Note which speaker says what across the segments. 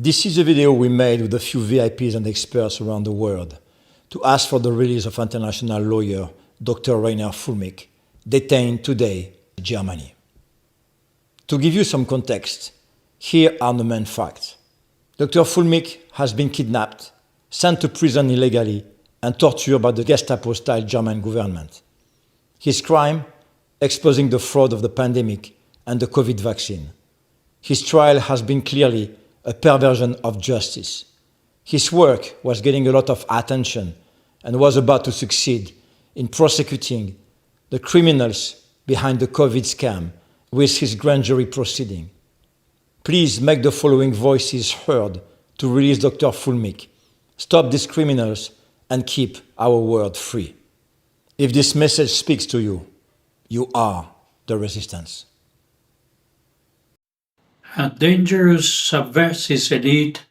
Speaker 1: This is a video we made with a few VIPs and experts around the world to ask for the release of international lawyer Dr. Rainer Fulmich, detained today in Germany. To give you some context, here are the main facts. Dr. Fulmich has been kidnapped, sent to prison illegally, and tortured by the Gestapo-style German government. His crime? Exposing the fraud of the pandemic and the COVID vaccine. His trial has been clearly a perversion of justice. His work was getting a lot of attention and was about to succeed in prosecuting the criminals behind the COVID scam with his grand jury proceeding. Please make the following voices heard to release Dr. Fulmich, stop these criminals, and keep our world free. If this message speaks to you, you are the resistance.
Speaker 2: A dangerous subversive elite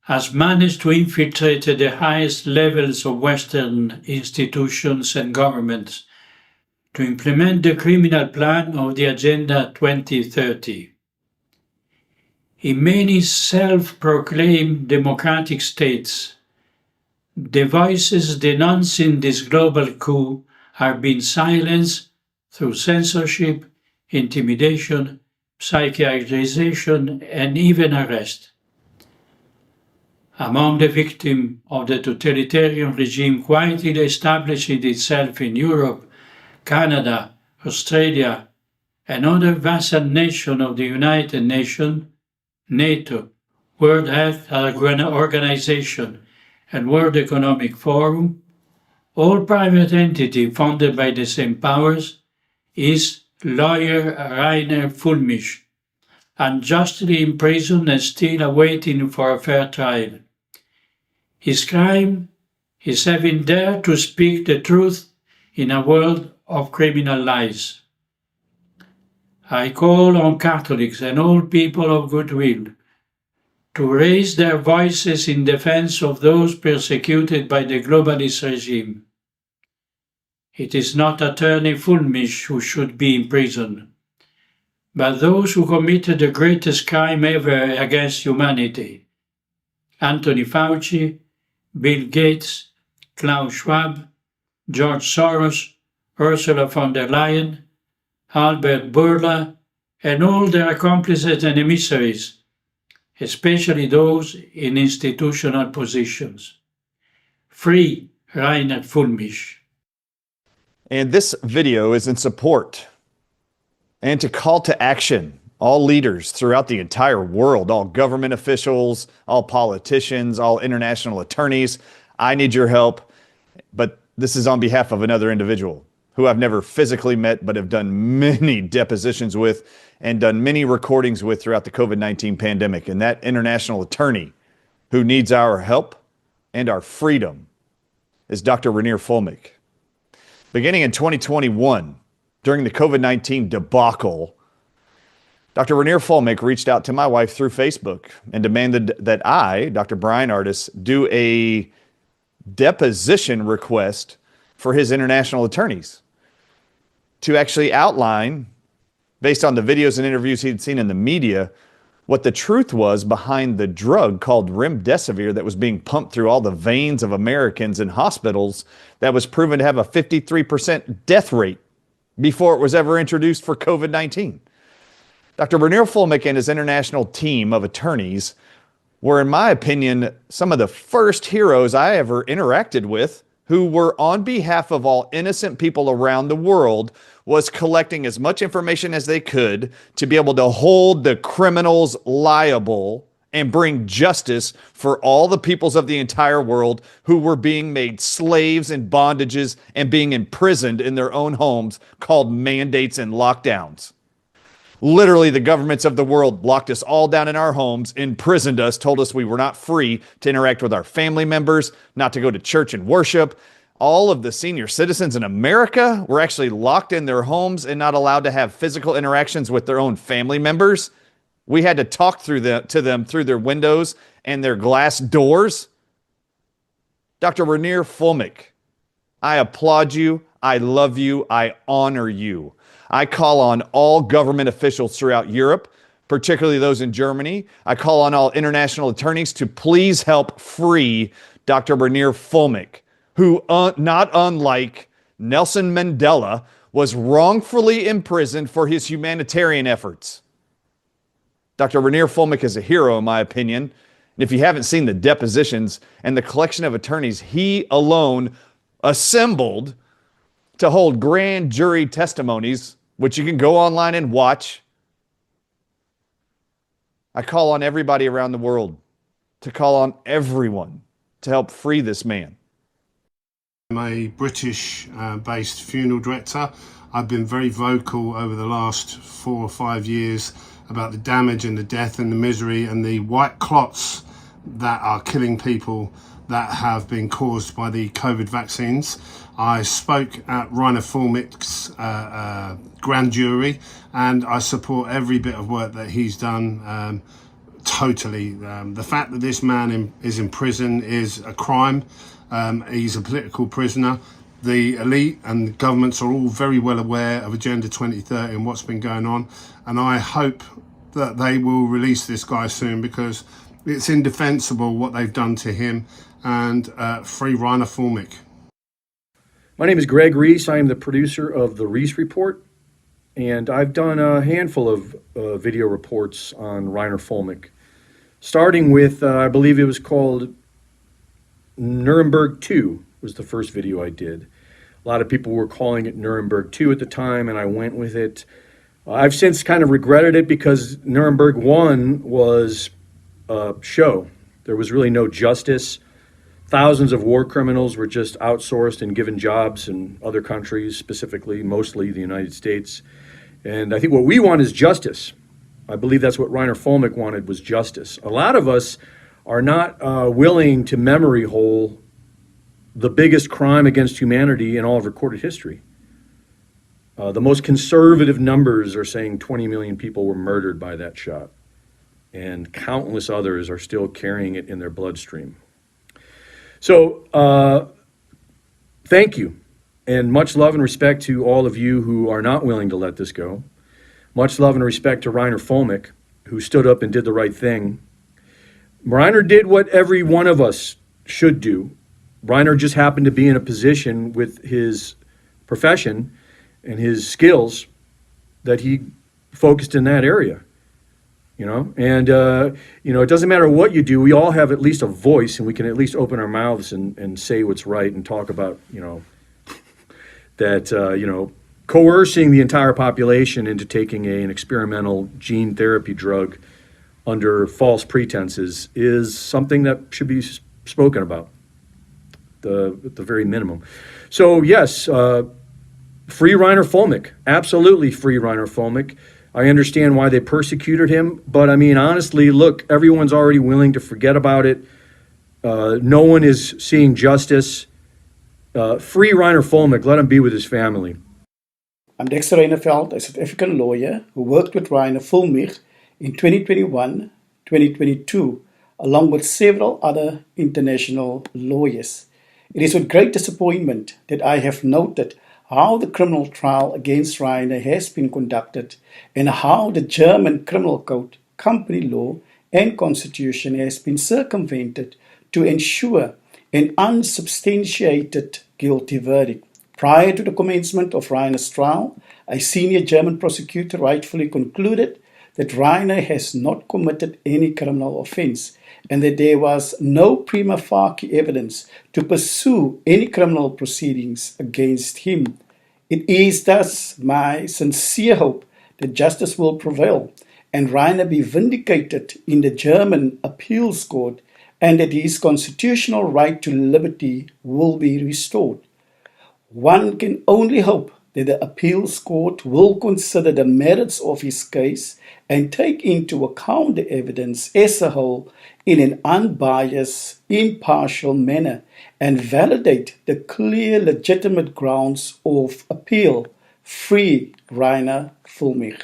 Speaker 2: has managed to infiltrate the highest levels of Western institutions and governments to implement the criminal plan of the Agenda 2030. In many self-proclaimed democratic states, the voices denouncing this global coup are being silenced through censorship, intimidation, psychiatrization, and even arrest. Among the victims of the totalitarian regime quietly establishing itself in Europe, Canada, Australia, and other vassal nations of the United Nations, NATO, World Health Organization, and World Economic Forum, all private entities funded by the same powers, is lawyer Rainer Fulmich, unjustly imprisoned and still awaiting for a fair trial. His crime is having dared to speak the truth in a world of criminal lies. I call on Catholics and all people of goodwill to raise their voices in defense of those persecuted by the globalist regime. It is not Attorney Fulmich who should be in prison, but those who committed the greatest crime ever against humanity: Anthony Fauci, Bill Gates, Klaus Schwab, George Soros, Ursula von der Leyen, Albert Bourla, and all their accomplices and emissaries, especially those in institutional positions. Free Rainer Fulmich.
Speaker 3: And this video is in support and to call to action all leaders throughout the entire world, all government officials, all politicians, all international attorneys. I need your help, but this is on behalf of another individual who I've never physically met, but have done many depositions with and done many recordings with throughout the COVID-19 pandemic. And that international attorney who needs our help and our freedom is Dr. Rainer Fulmich. Beginning in 2021, during the COVID-19 debacle, Dr. Rainer Fulmich reached out to my wife through Facebook and demanded that I, Dr. Bryan Ardis, do a deposition request for his international attorneys to actually outline, based on the videos and interviews he'd seen in the media, what the truth was behind the drug called remdesivir that was being pumped through all the veins of Americans in hospitals that was proven to have a 53% death rate before it was ever introduced for COVID-19. Dr. Rainer Fulmich and his international team of attorneys were, in my opinion, some of the first heroes I ever interacted with who were, on behalf of all innocent people around the world, was collecting as much information as they could to be able to hold the criminals liable and bring justice for all the peoples of the entire world who were being made slaves and bondages and being imprisoned in their own homes, called mandates and lockdowns. Literally, the governments of the world locked us all down in our homes, imprisoned us, told us we were not free to interact with our family members, not to go to church and worship. All of the senior citizens in America were actually locked in their homes and not allowed to have physical interactions with their own family members. We had to talk to them through their windows and their glass doors. Dr. Rainer Fulmich, I applaud you. I love you. I honor you. I call on all government officials throughout Europe particularly those in Germany. I call on all international attorneys to please help free Dr. Rainier Fulmick, who, not unlike Nelson Mandela, was wrongfully imprisoned for his humanitarian efforts. Dr. Rainier Fulmick is a hero, in my opinion. And if you haven't seen the depositions and the collection of attorneys he alone assembled to hold grand jury testimonies, which you can go online and watch, I call on everybody around the world to call on everyone to help free this man.
Speaker 4: I'm a British-based funeral director. I've been very vocal over the last 4 or 5 years about the damage and the death and the misery and the white clots that are killing people that have been caused by the COVID vaccines. I spoke at Rainer Fulmick's grand jury, and I support every bit of work that he's done totally. The fact that this man is in prison is a crime. He's a political prisoner. The elite and the governments are all very well aware of Agenda 2030 and what's been going on. And I hope that they will release this guy soon, because it's indefensible what they've done to him, and free Rainer Fulmick.
Speaker 5: My name is Greg Reese. I am the producer of The Reese Report, and I've done a handful of video reports on Rainer Fulmick, starting with, I believe it was called Nuremberg 2 was the first video I did. A lot of people were calling it Nuremberg 2 at the time, and I went with it. I've since kind of regretted it, because Nuremberg 1 was a show. There was really no justice. Thousands of war criminals were just outsourced and given jobs in other countries, specifically, mostly the United States. And I think what we want is justice. I believe that's what Rainer Fulmick wanted, was justice. A lot of us are not willing to memory hole the biggest crime against humanity in all of recorded history. The most conservative numbers are saying 20 million people were murdered by that shot, and countless others are still carrying it in their bloodstream. So thank you, and much love and respect to all of you who are not willing to let this go. Much love and respect to Rainer Fulmick, who stood up and did the right thing. Rainer did what every one of us should do. Rainer just happened to be in a position with his profession and his skills that he focused in that area. And it doesn't matter what you do. We all have at least a voice, and we can at least open our mouths and say what's right and talk about, that, coercing the entire population into taking an experimental gene therapy drug under false pretenses is something that should be spoken about, at the very minimum. So yes, free Rainer Fulmick, absolutely free Rainer Fulmick. I understand why they persecuted him, but I mean, honestly, look, everyone's already willing to forget about it. No one is seeing justice. Free Rainer Fulmick, let him be with his family.
Speaker 6: I'm Dexter Reineveld, a South African lawyer who worked with Rainer Fulmick in 2021, 2022, along with several other international lawyers. It is with great disappointment that I have noted how the criminal trial against Rainer has been conducted, and how the German criminal code, company law, and constitution has been circumvented to ensure an unsubstantiated guilty verdict. Prior to the commencement of Rainer's trial, a senior German prosecutor rightfully concluded that Rainer has not committed any criminal offense, and that there was no prima facie evidence to pursue any criminal proceedings against him. It is thus my sincere hope that justice will prevail and Rainer be vindicated in the German appeals court, and that his constitutional right to liberty will be restored. One can only hope that the appeals court will consider the merits of his case and take into account the evidence as a whole in an unbiased, impartial manner, and validate the clear, legitimate grounds of appeal. Free Rainer Fulmick.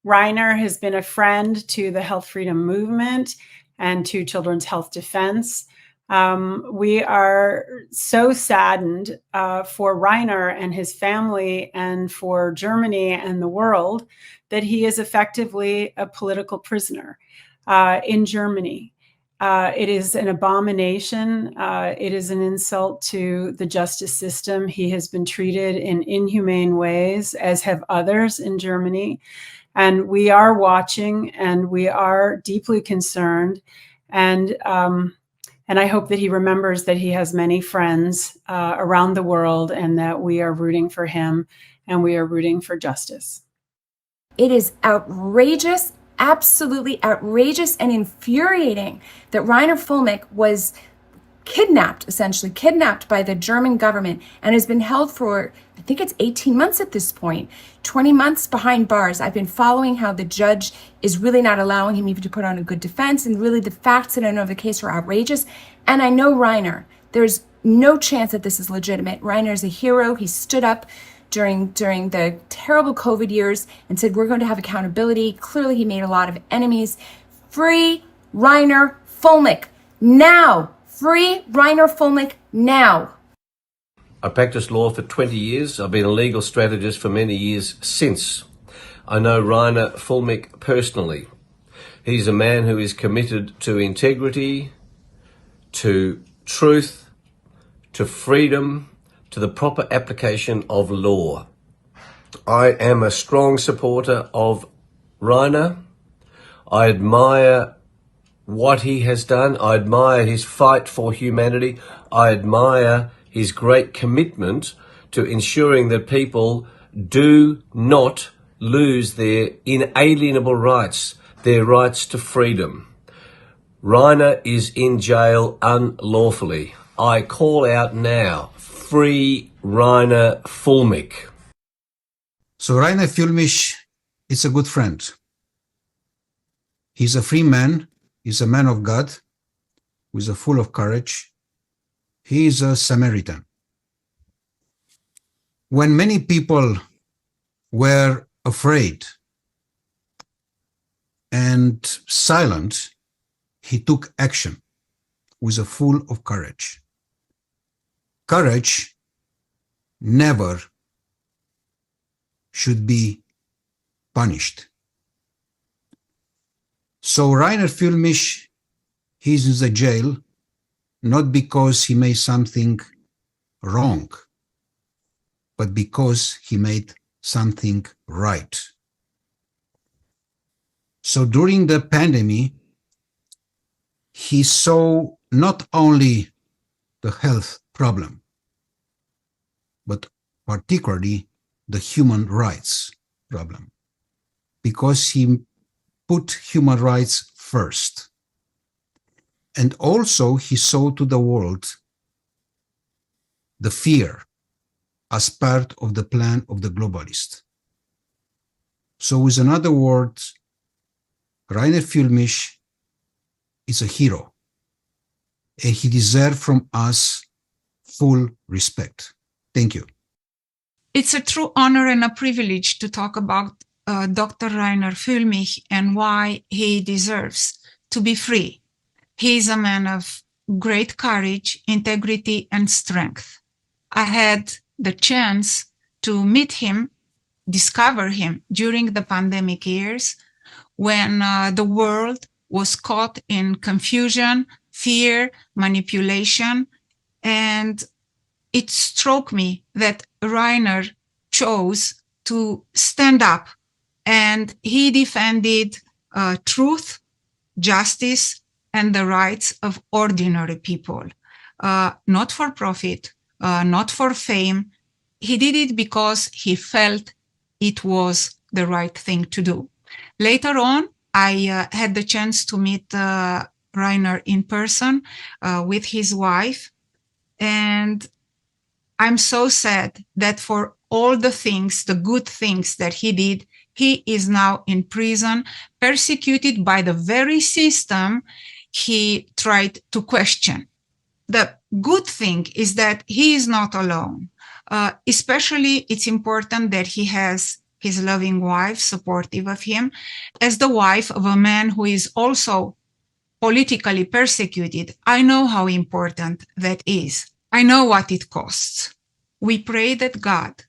Speaker 7: Rainer has been a friend to the Health Freedom Movement and to Children's Health Defense. We are so saddened for Reiner and his family and for Germany and the world that he is effectively a political prisoner in Germany. It is an abomination. It is an insult to the justice system. He has been treated in inhumane ways, as have others in Germany. And we are watching, and we are deeply concerned. And I hope that he remembers that he has many friends around the world, and that we are rooting for him, and we are rooting for justice.
Speaker 8: It is outrageous, absolutely outrageous and infuriating that Reiner Fuellmich was essentially kidnapped by the German government and has been held for, I think it's 18 months at this point, 20 months behind bars. I've been following how the judge is really not allowing him even to put on a good defense, and really the facts that I know of the case are outrageous. And I know Reiner, there's no chance that this is legitimate. Reiner is a hero. He stood up during the terrible COVID years and said, we're going to have accountability. Clearly, he made a lot of enemies. Free Reiner Fuellmich now. Free Reiner Fuellmich now.
Speaker 9: I practiced law for 20 years. I've been a legal strategist for many years since. I know Reiner Fuellmich personally. He's a man who is committed to integrity, to truth, to freedom, to the proper application of law. I am a strong supporter of Reiner. I admire what he has done. I admire his fight for humanity. I admire his great commitment to ensuring that people do not lose their inalienable rights, their rights to freedom. Reiner is in jail unlawfully. I call out now, free Reiner Fuellmich.
Speaker 10: So Reiner Fuellmich is a good friend. He's a free man. He's a man of God who is full of courage. He is a Samaritan. When many people were afraid and silent, he took action with full of courage. Courage never should be punished. So Reiner Fuellmich, he's in the jail not because he made something wrong, but because he made something right. So during the pandemic, he saw not only the health problem, but particularly the human rights problem, because he put human rights first. And also he saw to the world the fear as part of the plan of the globalist. So with another word, Reiner Fuellmich is a hero, and he deserves from us full respect. Thank you.
Speaker 11: It's a true honor and a privilege to talk about Dr. Reiner Fuellmich and why he deserves to be free. He is a man of great courage, integrity, and strength. I had the chance to meet him, discover him during the pandemic years when the world was caught in confusion, fear, manipulation, and it struck me that Reiner chose to stand up, and he defended truth, justice, and the rights of ordinary people, not for profit, not for fame. He did it because he felt it was the right thing to do. Later on, I had the chance to meet Reiner in person with his wife, and I'm so sad that for all the things, the good things that he did, he is now in prison, persecuted by the very system he tried to question. The good thing is that he is not alone. Especially, it's important that he has his loving wife supportive of him, as the wife of a man who is also politically persecuted, I know how important that is. I know what it costs. We pray that God,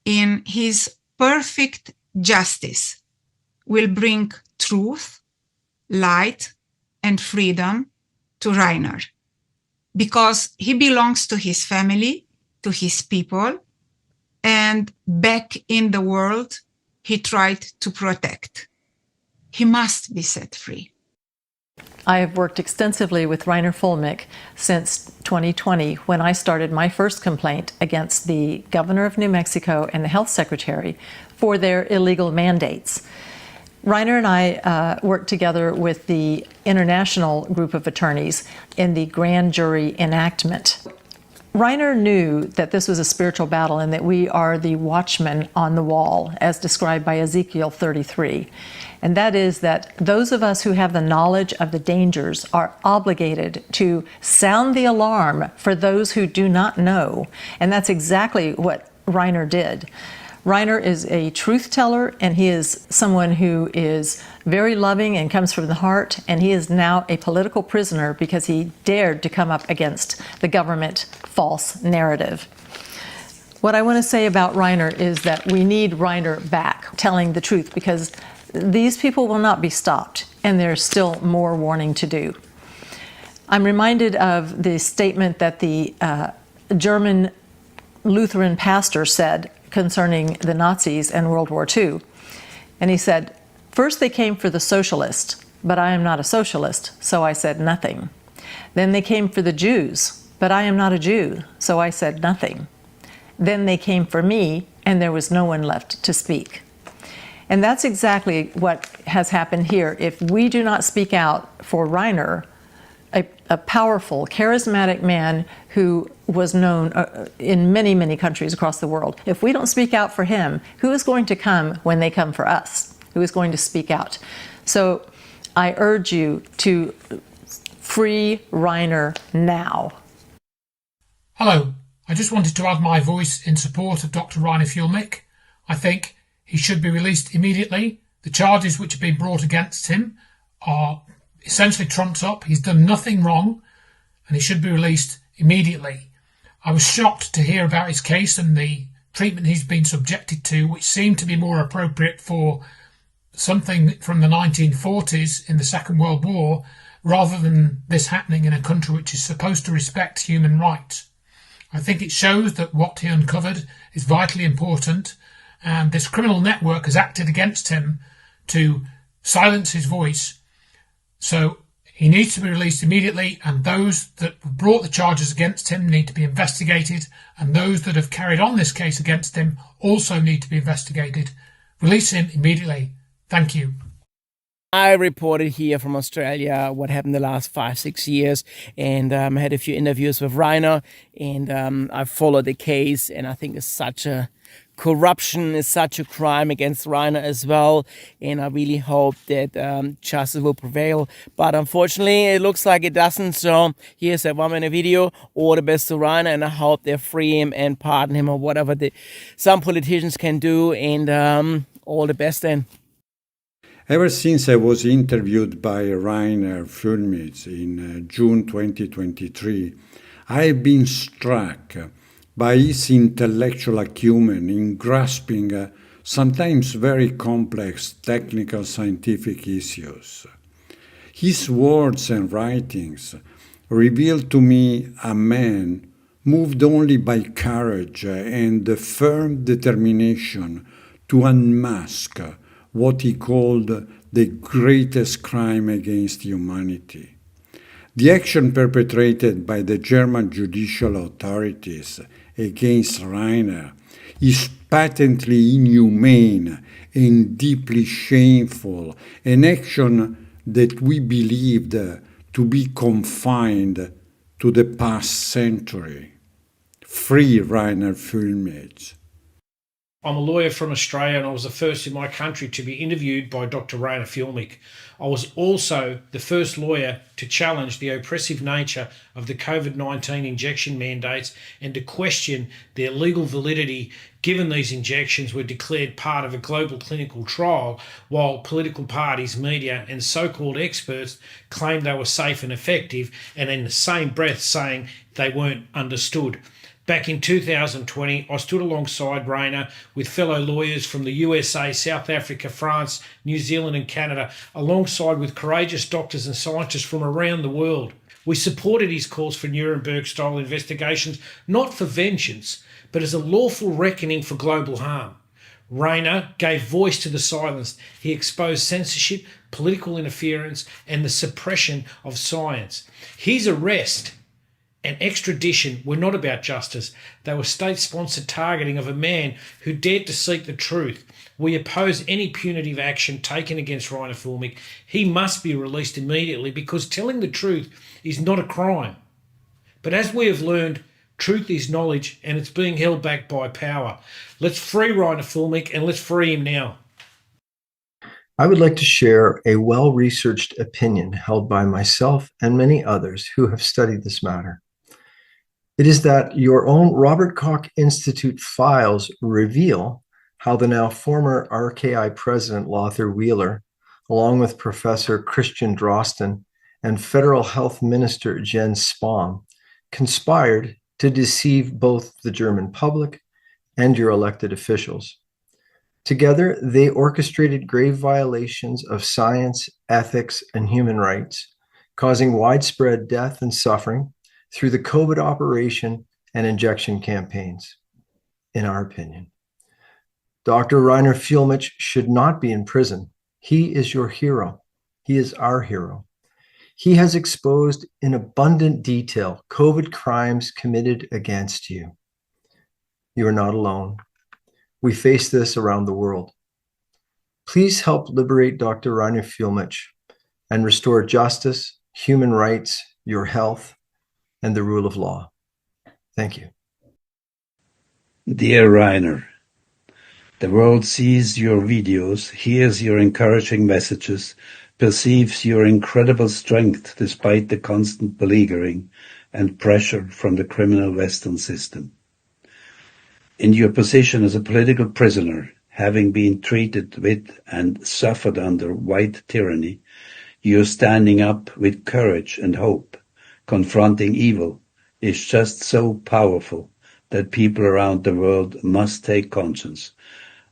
Speaker 11: in his perfect justice, will bring truth, light, and freedom to Rainer, because he belongs to his family, to his people, and back in the world he tried to protect. He must be set free.
Speaker 12: I have worked extensively with Reiner Fuellmich since 2020, when I started my first complaint against the governor of New Mexico and the health secretary for their illegal mandates. Reiner and I worked together with the international group of attorneys in the grand jury enactment. Reiner knew that this was a spiritual battle and that we are the watchmen on the wall, as described by Ezekiel 33. And that is that those of us who have the knowledge of the dangers are obligated to sound the alarm for those who do not know. And that's exactly what Reiner did. Reiner is a truth teller, and he is someone who is very loving and comes from the heart, and he is now a political prisoner because he dared to come up against the government false narrative. What I want to say about Reiner is that we need Reiner back telling the truth, because these people will not be stopped, and there's still more warning to do. I'm reminded of the statement that the German Lutheran pastor said concerning the Nazis and World War II. And he said, "First they came for the socialist, but I am not a socialist, so I said nothing. Then they came for the Jews, but I am not a Jew, so I said nothing. Then they came for me, and there was no one left to speak." And that's exactly what has happened here. If we do not speak out for Reiner, a powerful, charismatic man who was known in many, many countries across the world, if we don't speak out for him, who is going to come when they come for us? Who is going to speak out? So I urge you to free Reiner now.
Speaker 13: Hello, I just wanted to add my voice in support of Dr. Reiner Fuellmich. I think he should be released immediately. The charges which have been brought against him are essentially trumped up. He's done nothing wrong, and he should be released immediately. I was shocked to hear about his case and the treatment he's been subjected to, which seemed to be more appropriate for something from the 1940s in the Second World War, rather than this happening in a country which is supposed to respect human rights. I think it shows that what he uncovered is vitally important, and this criminal network has acted against him to silence his voice. So he needs to be released immediately, and those that brought the charges against him need to be investigated, and those that have carried on this case against him also need to be investigated. Release him immediately. Thank you.
Speaker 14: I reported here from Australia what happened the last 5-6 years, and I had a few interviews with Reiner, and I followed the case, and I think it's such a corruption is such a crime against Reiner as well, and I really hope that justice will prevail. But unfortunately, it looks like it doesn't. So here's a 1-minute video. All the best to Reiner, and I hope they free him and pardon him, or whatever some politicians can do. And all the best then.
Speaker 15: Ever since I was interviewed by Reiner Fuellmich in June 2023, I have been struck by his intellectual acumen in grasping sometimes very complex technical scientific issues. His words and writings reveal to me a man moved only by courage and the firm determination to unmask what he called the greatest crime against humanity. The action perpetrated by the German judicial authorities against Reiner is patently inhumane and deeply shameful, an action that we believed to be confined to the past century. Free Reiner Fuellmich.
Speaker 16: I'm a lawyer from Australia, and I was the first in my country to be interviewed by Dr. Rainer Fuellmich. I was also the first lawyer to challenge the oppressive nature of the COVID-19 injection mandates and to question their legal validity, given these injections were declared part of a global clinical trial, while political parties, media, and so-called experts claimed they were safe and effective, and in the same breath saying they weren't understood. Back in 2020, I stood alongside Rainer with fellow lawyers from the USA, South Africa, France, New Zealand and Canada, alongside with courageous doctors and scientists from around the world. We supported his calls for Nuremberg-style investigations, not for vengeance, but as a lawful reckoning for global harm. Rainer gave voice to the silenced. He exposed censorship, political interference and the suppression of science. His arrest and extradition were not about justice. They were state-sponsored targeting of a man who dared to seek the truth. We oppose any punitive action taken against Rainer Fuellmich. He must be released immediately because telling the truth is not a crime. But as we have learned, truth is knowledge and it's being held back by power. Let's free Rainer Fuellmich and let's free him now.
Speaker 17: I would like to share a well-researched opinion held by myself and many others who have studied this matter. It is that your own Robert Koch Institute files reveal how the now former RKI president Lothar Wieler, along with Professor Christian Drosten and Federal Health Minister Jens Spahn, conspired to deceive both the German public and your elected officials. Together, they orchestrated grave violations of science, ethics, and human rights, causing widespread death and suffering through the COVID operation and injection campaigns, in our opinion. Dr. Rainer Fuellmich should not be in prison. He is your hero. He is our hero. He has exposed in abundant detail COVID crimes committed against you. You are not alone. We face this around the world. Please help liberate Dr. Rainer Fuellmich and restore justice, human rights, your health, and the rule of law. Thank you.
Speaker 18: Dear Rainer, the world sees your videos, hears your encouraging messages, perceives your incredible strength despite the constant beleaguering and pressure from the criminal Western system. In your position as a political prisoner, having been treated with and suffered under white tyranny, you are standing up with courage and hope. Confronting evil is just so powerful that people around the world must take conscience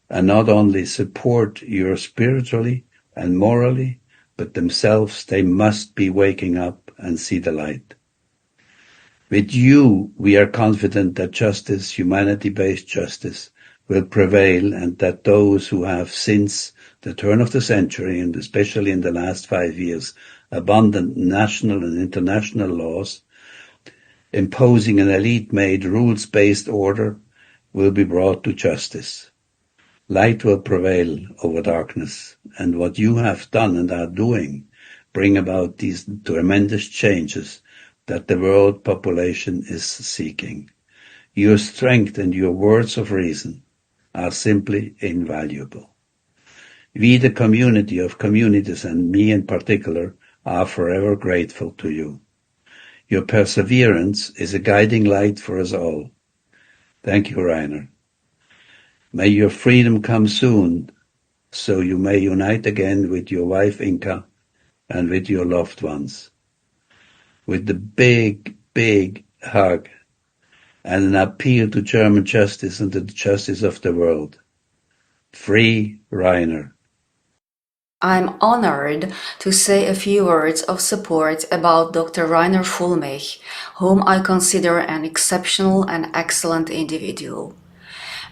Speaker 18: and not only support you spiritually and morally, but themselves they must be waking up and see the light. With you, we are confident that justice, humanity-based justice, will prevail and that those who have since the turn of the century, and especially in the last 5 years, abundant national and international laws, imposing an elite-made rules-based order, will be brought to justice. Light will prevail over darkness, and what you have done and are doing bring about these tremendous changes that the world population is seeking. Your strength and your words of reason are simply invaluable. We, the community of communities, and me in particular, are forever grateful to you. Your perseverance is a guiding light for us all. Thank you, Rainer. May your freedom come soon, so you may unite again with your wife Inka and with your loved ones. With the big, big hug and an appeal to German justice and to the justice of the world. Free Rainer.
Speaker 19: I'm honored to say a few words of support about Dr. Rainer Fuellmich, whom I consider an exceptional and excellent individual.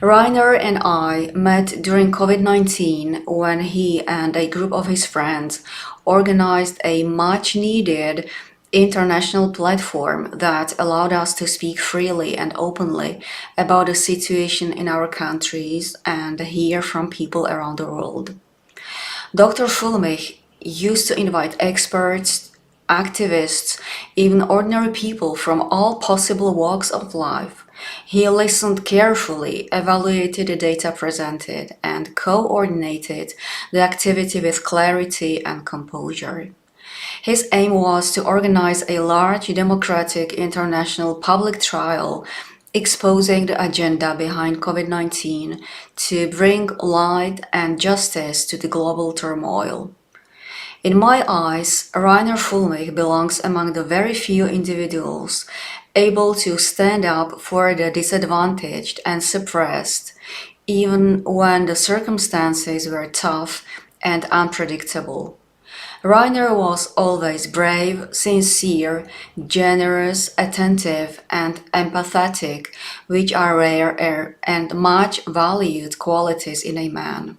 Speaker 19: Rainer and I met during COVID-19 when he and a group of his friends organized a much-needed international platform that allowed us to speak freely and openly about the situation in our countries and hear from people around the world. Dr. Fuellmich used to invite experts, activists, even ordinary people from all possible walks of life He listened carefully, evaluated the data presented, and coordinated the activity with clarity and composure. His aim was to organize a large democratic international public trial exposing the agenda behind COVID-19 to bring light and justice to the global turmoil. In my eyes, Reiner Fuellmich belongs among the very few individuals able to stand up for the disadvantaged and suppressed, even when the circumstances were tough and unpredictable. Reiner was always brave, sincere, generous, attentive, and empathetic, which are rare and much valued qualities in a man.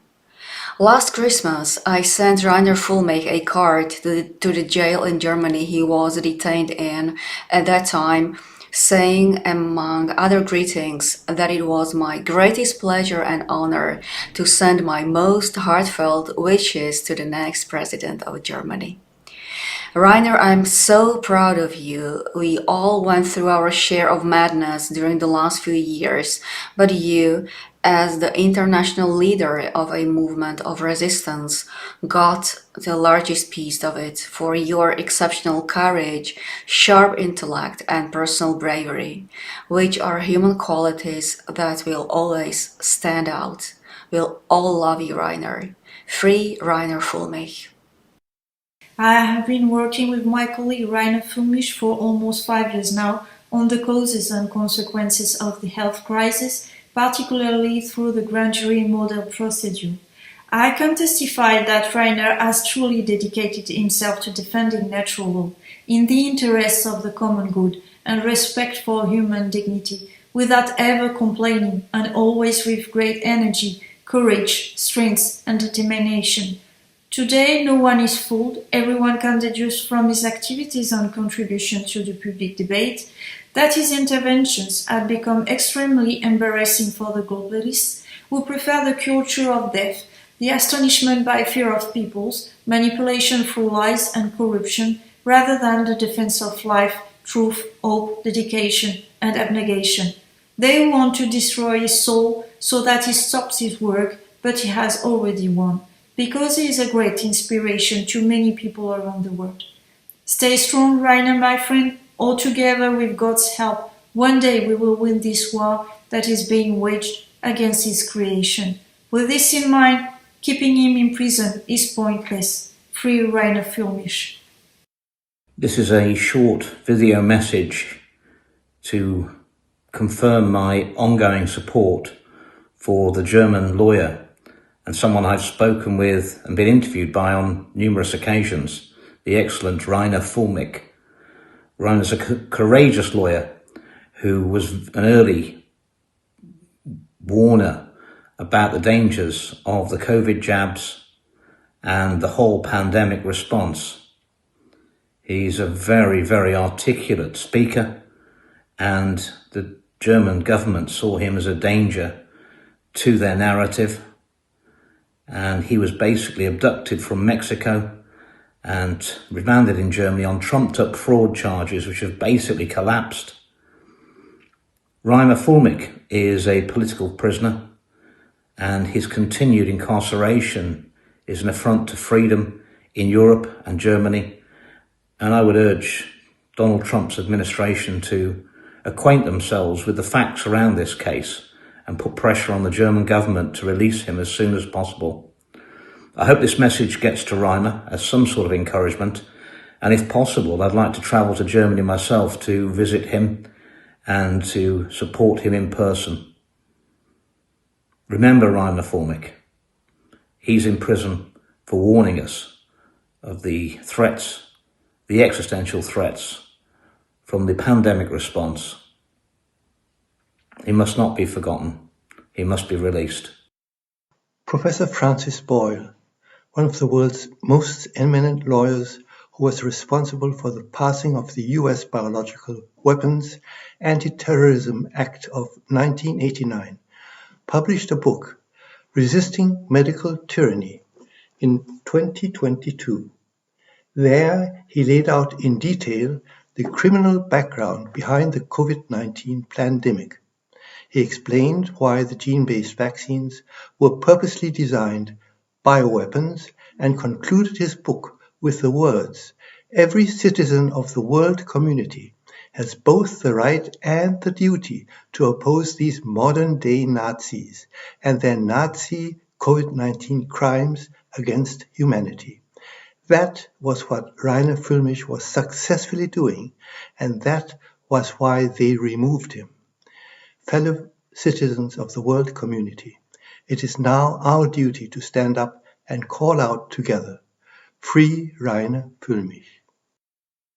Speaker 19: Last Christmas, I sent Reiner Fuellmich a card to the jail in Germany he was detained in at that time, saying, among other greetings, that it was my greatest pleasure and honor to send my most heartfelt wishes to the next president of Germany. Reiner, I'm so proud of you. We all went through our share of madness during the last few years, but you, as the international leader of a movement of resistance, got the largest piece of it for your exceptional courage, sharp intellect, and personal bravery, which are human qualities that will always stand out. We'll all love you, Reiner. Free Reiner Fuellmich.
Speaker 20: I have been working with my colleague Reiner Fuellmich for almost 5 years now on the causes and consequences of the health crisis, particularly through the grand jury model procedure. I can testify that Reiner has truly dedicated himself to defending natural law in the interests of the common good and respect for human dignity, without ever complaining and always with great energy, courage, strength and determination. Today, no one is fooled. Everyone can deduce from his activities and contribution to the public debate that his interventions have become extremely embarrassing for the globalists who prefer the culture of death, the astonishment by fear of peoples, manipulation through lies and corruption, rather than the defense of life, truth, hope, dedication, and abnegation. They want to destroy his soul so that he stops his work, but he has already won, because he is a great inspiration to many people around the world. Stay strong, Reiner, my friend. All together, with God's help, one day we will win this war that is being waged against his creation. With this in mind, keeping him in prison is pointless. Free Reiner Fuellmich.
Speaker 21: This is a short video message to confirm my ongoing support for the German lawyer and someone I've spoken with and been interviewed by on numerous occasions, the excellent Reiner Fuellmich. Reiner's a courageous lawyer who was an early warner about the dangers of the COVID jabs and the whole pandemic response. He's a very, very articulate speaker, and the German government saw him as a danger to their narrative. And he was basically abducted from Mexico and remanded in Germany on trumped-up fraud charges, which have basically collapsed. Reiner Fuellmich is a political prisoner, and his continued incarceration is an affront to freedom in Europe and Germany. And I would urge Donald Trump's administration to acquaint themselves with the facts around this case and put pressure on the German government to release him as soon as possible. I hope this message gets to Reiner as some sort of encouragement, and if possible, I'd like to travel to Germany myself to visit him and to support him in person. Remember Reiner Fuellmich. He's in prison for warning us of the threats, the existential threats from the pandemic response. He must not be forgotten. He must be released.
Speaker 17: Professor Francis Boyle, one of the world's most eminent lawyers who was responsible for the passing of the US Biological Weapons Anti-Terrorism Act of 1989, published a book, Resisting Medical Tyranny, in 2022. There, he laid out in detail the criminal background behind the COVID-19 pandemic. He explained why the gene-based vaccines were purposely designed bioweapons and concluded his book with the words, "Every citizen of the world community has both the right and the duty to oppose these modern-day Nazis and their Nazi COVID-19 crimes against humanity." That was what Rainer Füllmich was successfully doing, and that was why they removed him. Fellow citizens of the world community, it is now our duty to stand up and call out together, "Free Rainer Füllmich."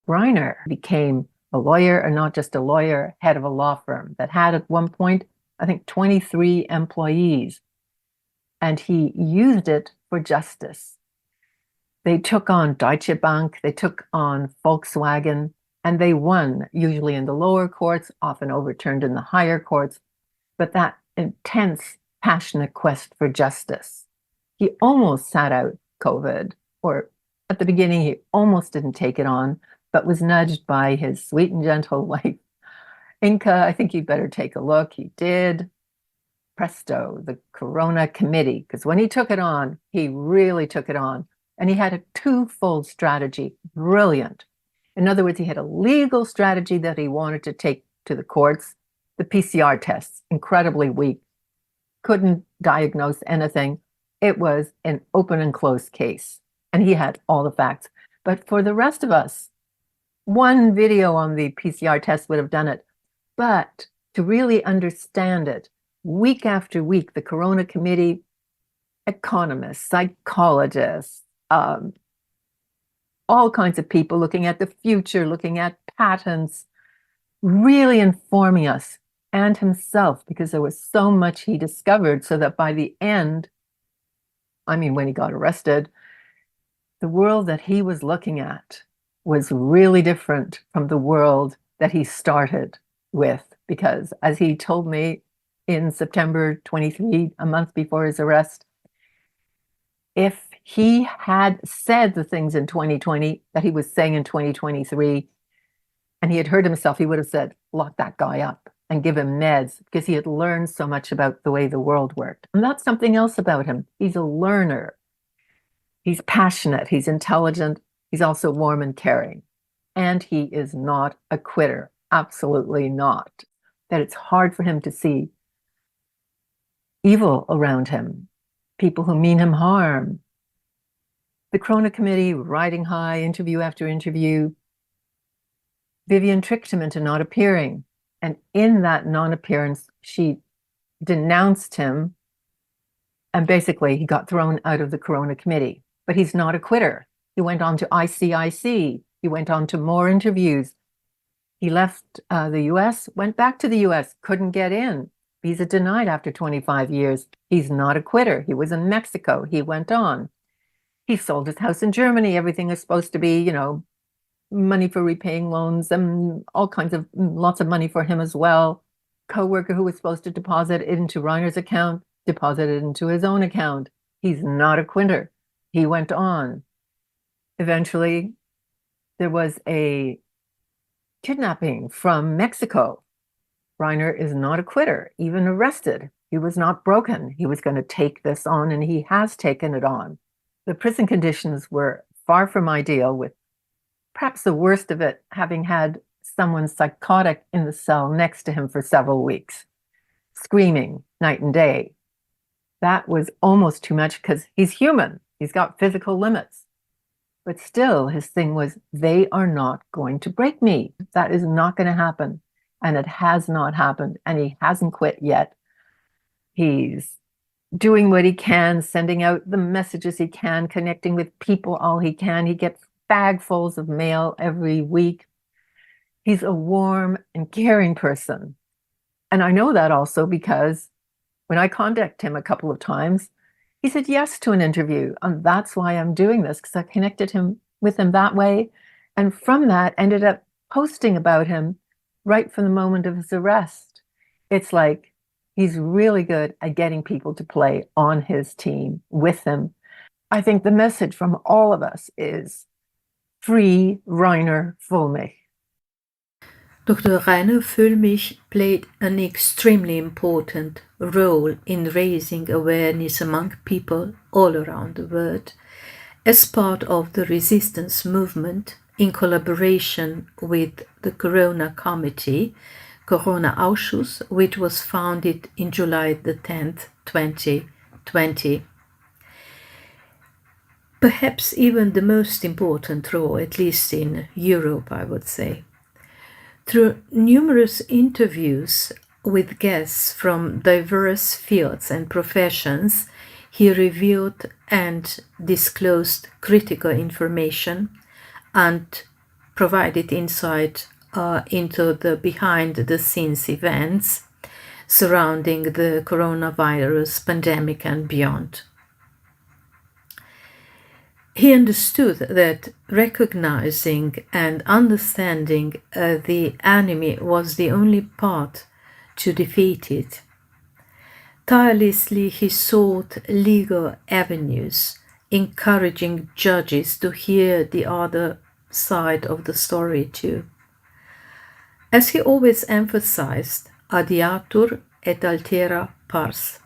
Speaker 12: Rainer became a lawyer, and not just a lawyer, head of a law firm that had at one point, I think, 23 employees. And he used it for justice. They took on Deutsche Bank, they took on Volkswagen, and they won, usually in the lower courts, often overturned in the higher courts. But that intense, passionate quest for justice. He almost sat out COVID, or at the beginning, he almost didn't take it on, but was nudged by his sweet and gentle wife, Inka. I think you'd better take a look. He did. Presto, the Corona Committee, because when he took it on, he really took it on. And he had a twofold strategy. Brilliant. In other words, he had a legal strategy that he wanted to take to the courts. The PCR tests, incredibly weak, couldn't diagnose anything. It was an open and closed case, and he had all the facts. But for the rest of us, one video on the PCR test would have done it. But to really understand it, week after week, the Corona Committee, economists, psychologists, all kinds of people looking at the future, looking at patents, really informing us, and himself, because there was so much he discovered, so that by the end, I mean, when he got arrested, the world that he was looking at was really different from the world that he started with. Because as he told me in September 23, a month before his arrest, if he had said the things in 2020 that he was saying in 2023, and he had heard himself, he would have said, lock that guy up and give him meds, because he had learned so much about the way the world worked. And that's something else about him. He's a learner. He's passionate. He's intelligent. He's also warm and caring. And he is not a quitter. Absolutely not. That it's hard for him to see evil around him, people who mean him harm. The Corona Committee, riding high, interview after interview. Vivian tricked him into not appearing. And in that non-appearance, she denounced him. And basically, he got thrown out of the Corona Committee. But he's not a quitter. He went on to ICIC. He went on to more interviews. He left the US, went back to the US, couldn't get in. Visa denied after 25 years. He's not a quitter. He was in Mexico. He went on. He sold his house in Germany. Everything is supposed to be, you know, money for repaying loans and all kinds of, lots of money for him as well. Co-worker who was supposed to deposit it into Reiner's account, deposited it into his own account. He's not a quitter. He went on. Eventually, there was a kidnapping from Mexico. Rainer is not a quitter, even arrested. He was not broken. He was going to take this on, and he has taken it on. The prison conditions were far from ideal, with perhaps the worst of it having had someone psychotic in the cell next to him for several weeks, screaming night and day. That was almost too much, because he's human. He's got physical limits. But still, his thing was, they are not going to break me. That is not going to happen. And it has not happened. And he hasn't quit yet. He's doing what he can, sending out the messages he can, connecting with people all he can. He gets bagfuls of mail every week. He's a warm and caring person. And I know that also because when I contacted him a couple of times, he said yes to an interview. And that's why I'm doing this, because I connected with him that way. And from that, ended up posting about him right from the moment of his arrest. It's like he's really good at getting people to play on his team with him. I think the message from all of us is free Rainer Füllmich.
Speaker 1: Dr. Rainer Füllmich played an extremely important role in raising awareness among people all around the world as part of the resistance movement in collaboration with the Corona Committee, Corona Ausschuss, which was founded in July the 10th, 2020. Perhaps even the most important role, at least in Europe, I would say. Through numerous interviews with guests from diverse fields and professions, he revealed and disclosed critical information and provided insight into the behind-the-scenes events surrounding the coronavirus pandemic and beyond. He understood that recognizing and understanding the enemy was the only path to defeat it. Tirelessly, he sought legal avenues, encouraging judges to hear the other side of the story too. As he always emphasized, adiatur et altera pars.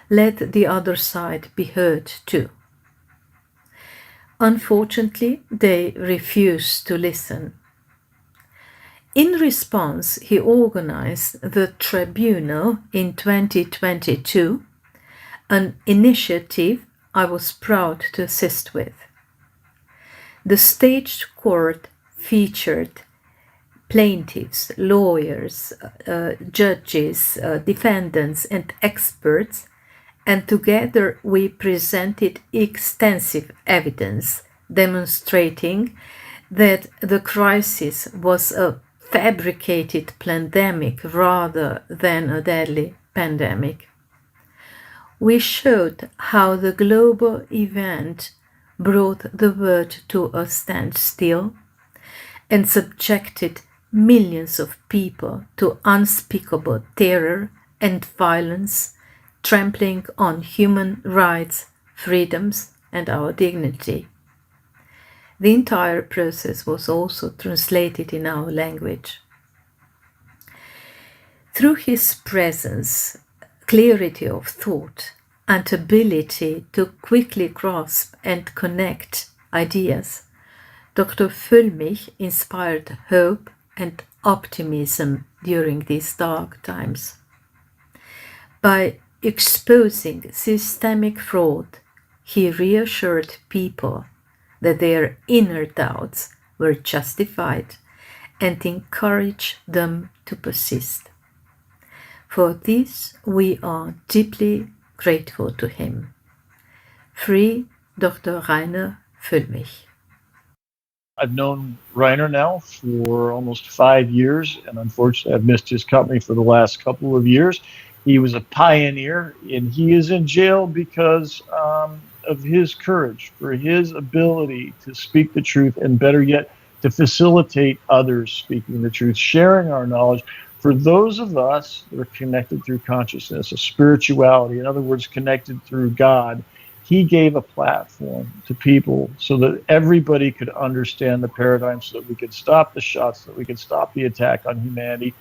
Speaker 1: Let the other side be heard too. Unfortunately, they refused to listen. In response, he organized the Tribunal in 2022, an initiative I was proud to assist with. The staged court featured plaintiffs, lawyers, judges, defendants, and experts, and together we presented extensive evidence demonstrating that the crisis was a fabricated pandemic rather than a deadly pandemic. We showed how the global event brought the world to a standstill and subjected millions of people to unspeakable terror and violence, trampling on human rights, freedoms, and our dignity. The entire process was also translated in our language. Through his presence, clarity of thought, and ability to quickly grasp and connect ideas, Dr. Füllmich inspired hope and optimism during these dark times. By exposing systemic fraud, he reassured people that their inner doubts were justified and encouraged them to persist. For this, we are deeply grateful to him. Free Dr. Rainer Füllmich.
Speaker 22: I've known Rainer now for almost 5 years, and unfortunately I've missed his company for the last couple of years. He was a pioneer, and he is in jail because of his courage, for his ability to speak the truth, and better yet, to facilitate others speaking the truth, sharing our knowledge. For those of us that are connected through consciousness, a spirituality, in other words, connected through God, he gave a platform to people so that everybody could understand the paradigm, so that we could stop the shots, so that we could stop the attack on humanity.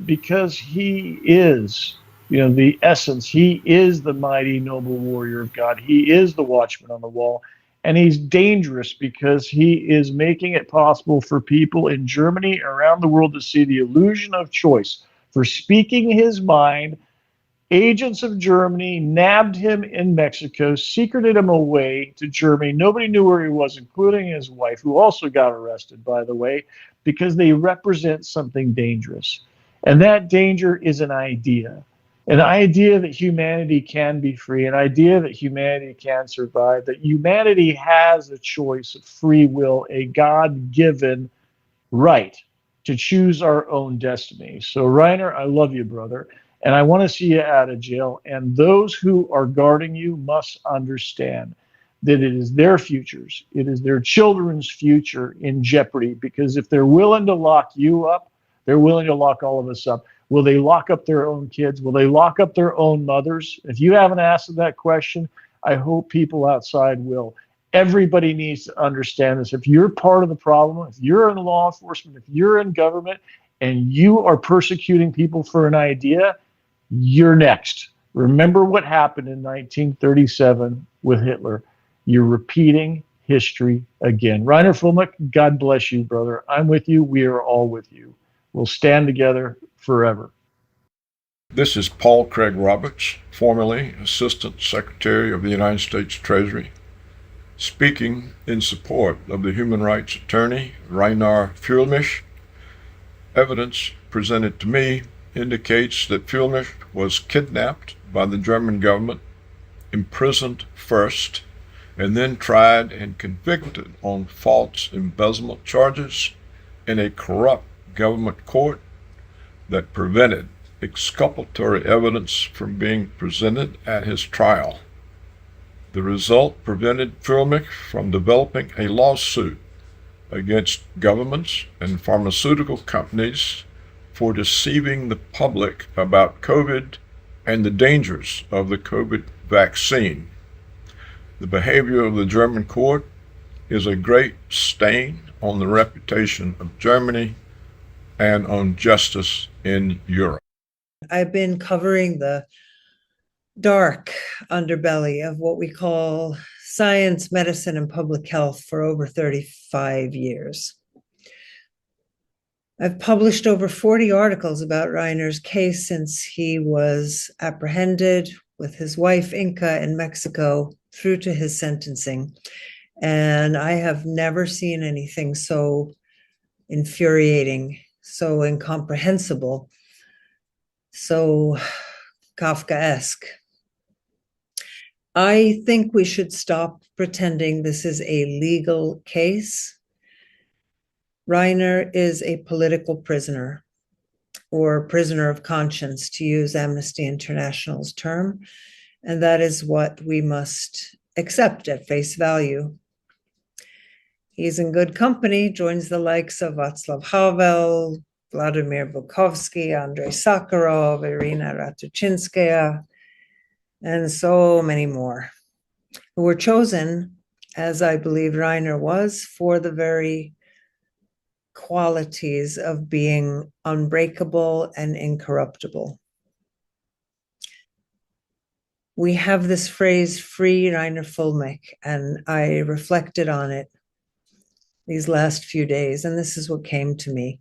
Speaker 22: Because he is, the essence. He is the mighty, noble warrior of God. He is the watchman on the wall. And he's dangerous because he is making it possible for people in Germany, around the world, to see the illusion of choice. For speaking his mind, agents of Germany nabbed him in Mexico, secreted him away to Germany. Nobody knew where he was, including his wife, who also got arrested, by the way, because they represent something dangerous. And that danger is an idea that humanity can be free, an idea that humanity can survive, that humanity has a choice of free will, a God-given right to choose our own destiny. So, Rainer, I love you, brother, and I want to see you out of jail. And those who are guarding you must understand that it is their futures, it is their children's future in jeopardy, because if they're willing to lock you up, they're willing to lock all of us up. Will they lock up their own kids? Will they lock up their own mothers? If you haven't asked that question, I hope people outside will. Everybody needs to understand this. If you're part of the problem, if you're in law enforcement, if you're in government, and you are persecuting people for an idea, you're next. Remember what happened in 1937 with Hitler. You're repeating history again. Reiner Fuellmich, God bless you, brother. I'm with you. We are all with you. We'll stand together forever.
Speaker 2: This is Paul Craig Roberts, formerly Assistant Secretary of the United States Treasury, speaking in support of the human rights attorney, Reiner Fuellmich. Evidence presented to me indicates that Fuellmich was kidnapped by the German government, imprisoned first, and then tried and convicted on false embezzlement charges in a corrupt government court that prevented exculpatory evidence from being presented at his trial. The result prevented Fuellmich from developing a lawsuit against governments and pharmaceutical companies for deceiving the public about COVID and the dangers of the COVID vaccine. The behavior of the German court is a great stain on the reputation of Germany and on justice in Europe.
Speaker 3: I've been covering the dark underbelly of what we call science, medicine, and public health for over 35 years. I've published over 40 articles about Reiner's case since he was apprehended with his wife Inca in Mexico through to his sentencing. And I have never seen anything so infuriating, so incomprehensible, so Kafkaesque. I think we should stop pretending this is a legal case. Reiner is a political prisoner, or prisoner of conscience, to use Amnesty International's term, and that is what we must accept at face value. He's in good company, joins the likes of Václav Havel, Vladimir Bukovsky, Andrei Sakharov, Irina Ratuchinskaya, and so many more, who were chosen, as I believe Reiner was, for the very qualities of being unbreakable and incorruptible. We have this phrase, free Reiner Fuellmich, and I reflected on it these last few days, and this is what came to me.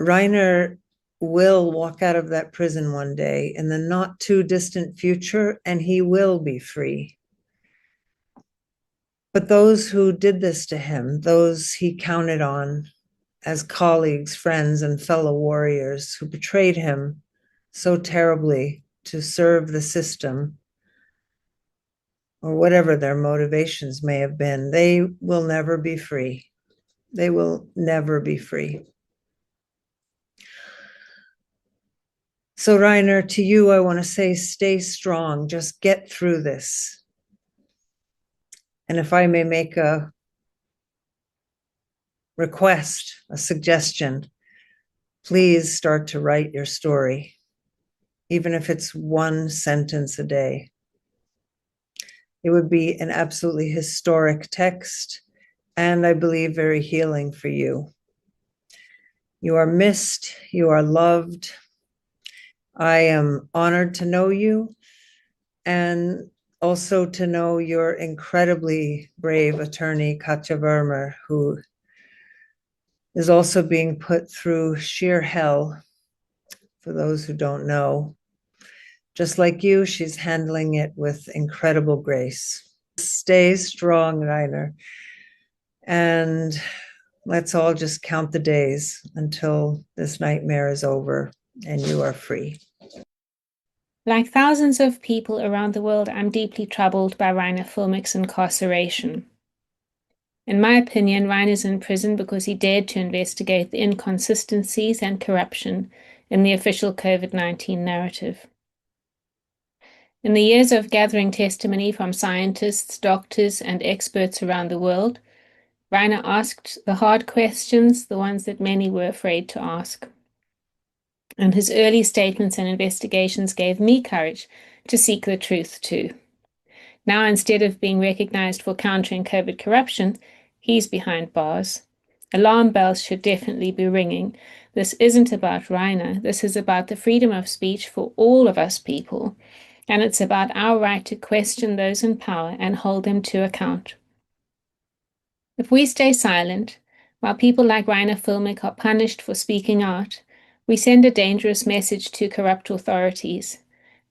Speaker 3: Reiner will walk out of that prison one day in the not too distant future, and he will be free. But those who did this to him, those he counted on as colleagues, friends, and fellow warriors who betrayed him so terribly to serve the system, or whatever their motivations may have been, they will never be free. They will never be free. So Reiner, to you, I want to say, stay strong, just get through this. And if I may make a request, a suggestion, please start to write your story, even if it's one sentence a day. It would be an absolutely historic text, and I believe very healing for you. You are missed, you are loved. I am honored to know you, and also to know your incredibly brave attorney, Katja Vermer, who is also being put through sheer hell. For those who don't know, just like you, she's handling it with incredible grace. Stay strong, Reiner, and let's all just count the days until this nightmare is over and you are free.
Speaker 23: Like thousands of people around the world, I'm deeply troubled by Reiner Fuellmich's incarceration. In my opinion, Reiner's in prison because he dared to investigate the inconsistencies and corruption in the official COVID-19 narrative. In the years of gathering testimony from scientists, doctors, and experts around the world, Reiner asked the hard questions, the ones that many were afraid to ask. And his early statements and investigations gave me courage to seek the truth too. Now, instead of being recognized for countering COVID corruption, he's behind bars. Alarm bells should definitely be ringing. This isn't about Rainer. This is about the freedom of speech for all of us people. And it's about our right to question those in power and hold them to account. If we stay silent, while people like Rainer Fuellmich are punished for speaking out, we send a dangerous message to corrupt authorities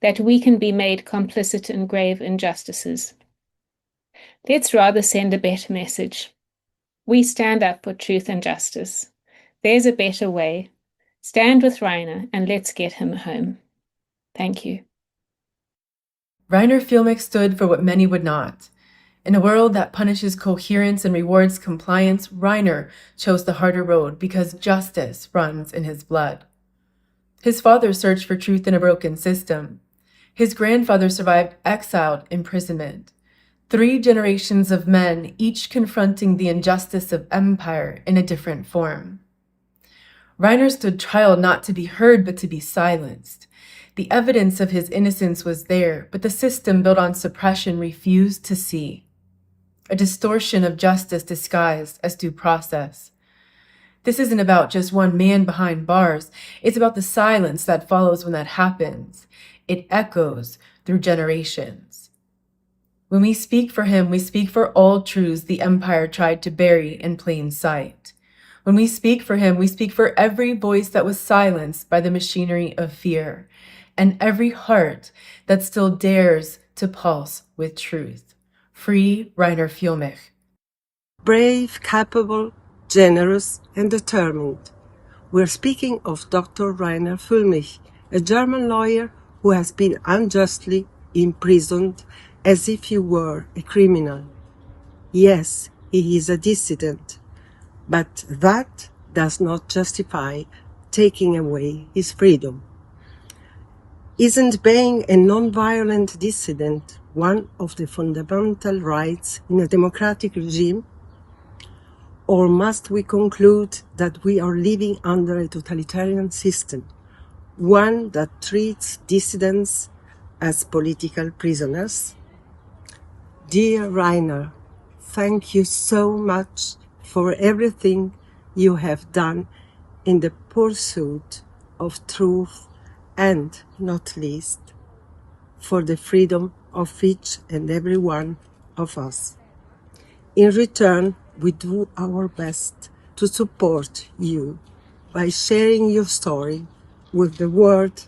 Speaker 23: that we can be made complicit in grave injustices. Let's rather send a better message. We stand up for truth and justice. There's a better way. Stand with Rainer and let's get him home. Thank you.
Speaker 4: Rainer Fuellmich stood for what many would not. In a world that punishes coherence and rewards compliance, Rainer chose the harder road because justice runs in his blood. His father searched for truth in a broken system. His grandfather survived exiled imprisonment. 3 generations of men, each confronting the injustice of empire in a different form. Rainer stood trial not to be heard, but to be silenced. The evidence of his innocence was there, but the system built on suppression refused to see. A distortion of justice disguised as due process. This isn't about just one man behind bars. It's about the silence that follows when that happens. It echoes through generations. When we speak for him, we speak for all truths the empire tried to bury in plain sight. When we speak for him, we speak for every voice that was silenced by the machinery of fear, and every heart that still dares to pulse with truth. Free Rainer Fuellmich.
Speaker 5: Brave, capable, generous, and determined. We're speaking of Dr. Rainer Fuellmich, a German lawyer who has been unjustly imprisoned as if he were a criminal. Yes, he is a dissident, but that does not justify taking away his freedom. Isn't being a non-violent dissident one of the fundamental rights in a democratic regime? Or must we conclude that we are living under a totalitarian system, one that treats dissidents as political prisoners? Dear Rainer, thank you so much for everything you have done in the pursuit of truth and, not least, for the freedom of each and every one of us. In return, we do our best to support you by sharing your story with the world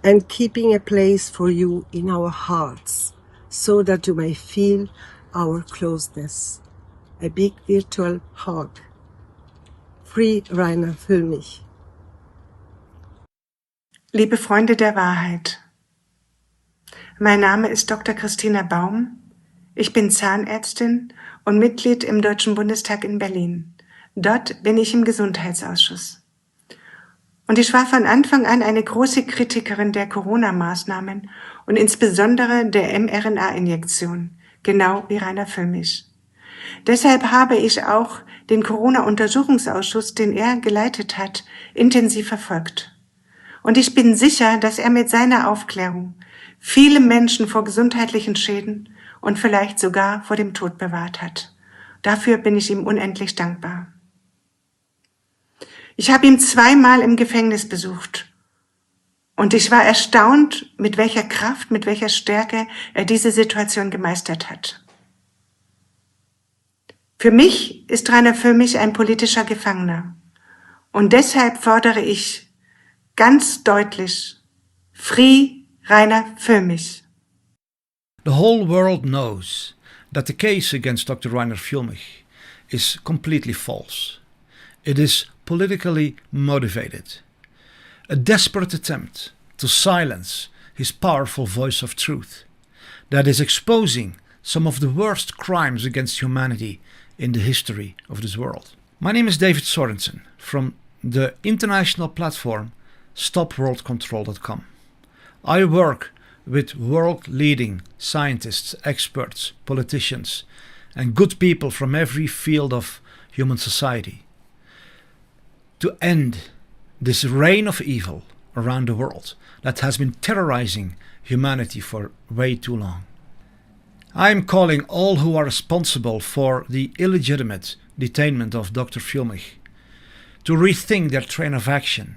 Speaker 5: and keeping a place for you in our hearts so that you may feel our closeness. A big virtual hug. Free Rainer Fuellmich.
Speaker 6: Liebe Freunde der Wahrheit, mein Name ist Dr. Christina Baum. Ich bin Zahnärztin und Mitglied im Deutschen Bundestag in Berlin. Dort bin ich im Gesundheitsausschuss. Und ich war von Anfang an eine große Kritikerin der Corona-Maßnahmen und insbesondere der mRNA-Injektion, genau wie Rainer Fuellmich. Deshalb habe ich auch den Corona-Untersuchungsausschuss, den er geleitet hat, intensiv verfolgt. Und ich bin sicher, dass er mit seiner Aufklärung viele Menschen vor gesundheitlichen Schäden und vielleicht sogar vor dem Tod bewahrt hat. Dafür bin ich ihm unendlich dankbar. Ich habe ihn 2-mal im Gefängnis besucht und ich war erstaunt, mit welcher Kraft, mit welcher Stärke er diese Situation gemeistert hat. Für mich ist Rainer Fuellmich ein politischer Gefangener und deshalb fordere ich ganz deutlich, Free Rainer Fuellmich.
Speaker 24: The whole world knows that the case against Dr. Rainer Fuellmich is completely false. It is politically motivated. A desperate attempt to silence his powerful voice of truth that is exposing some of the worst crimes against humanity in the history of this world. My name is David Sorensen from the international platform StopWorldControl.com. I work with world-leading scientists, experts, politicians, and good people from every field of human society to end this reign of evil around the world that has been terrorizing humanity for way too long. I am calling all who are responsible for the illegitimate detainment of Dr. Füllmich to rethink their train of action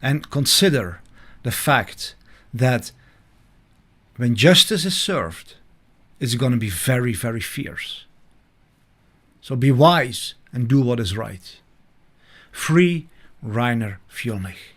Speaker 24: and consider the fact that when justice is served, it's going to be very, very fierce. So be wise and do what is right. Free Rainer Füllmich.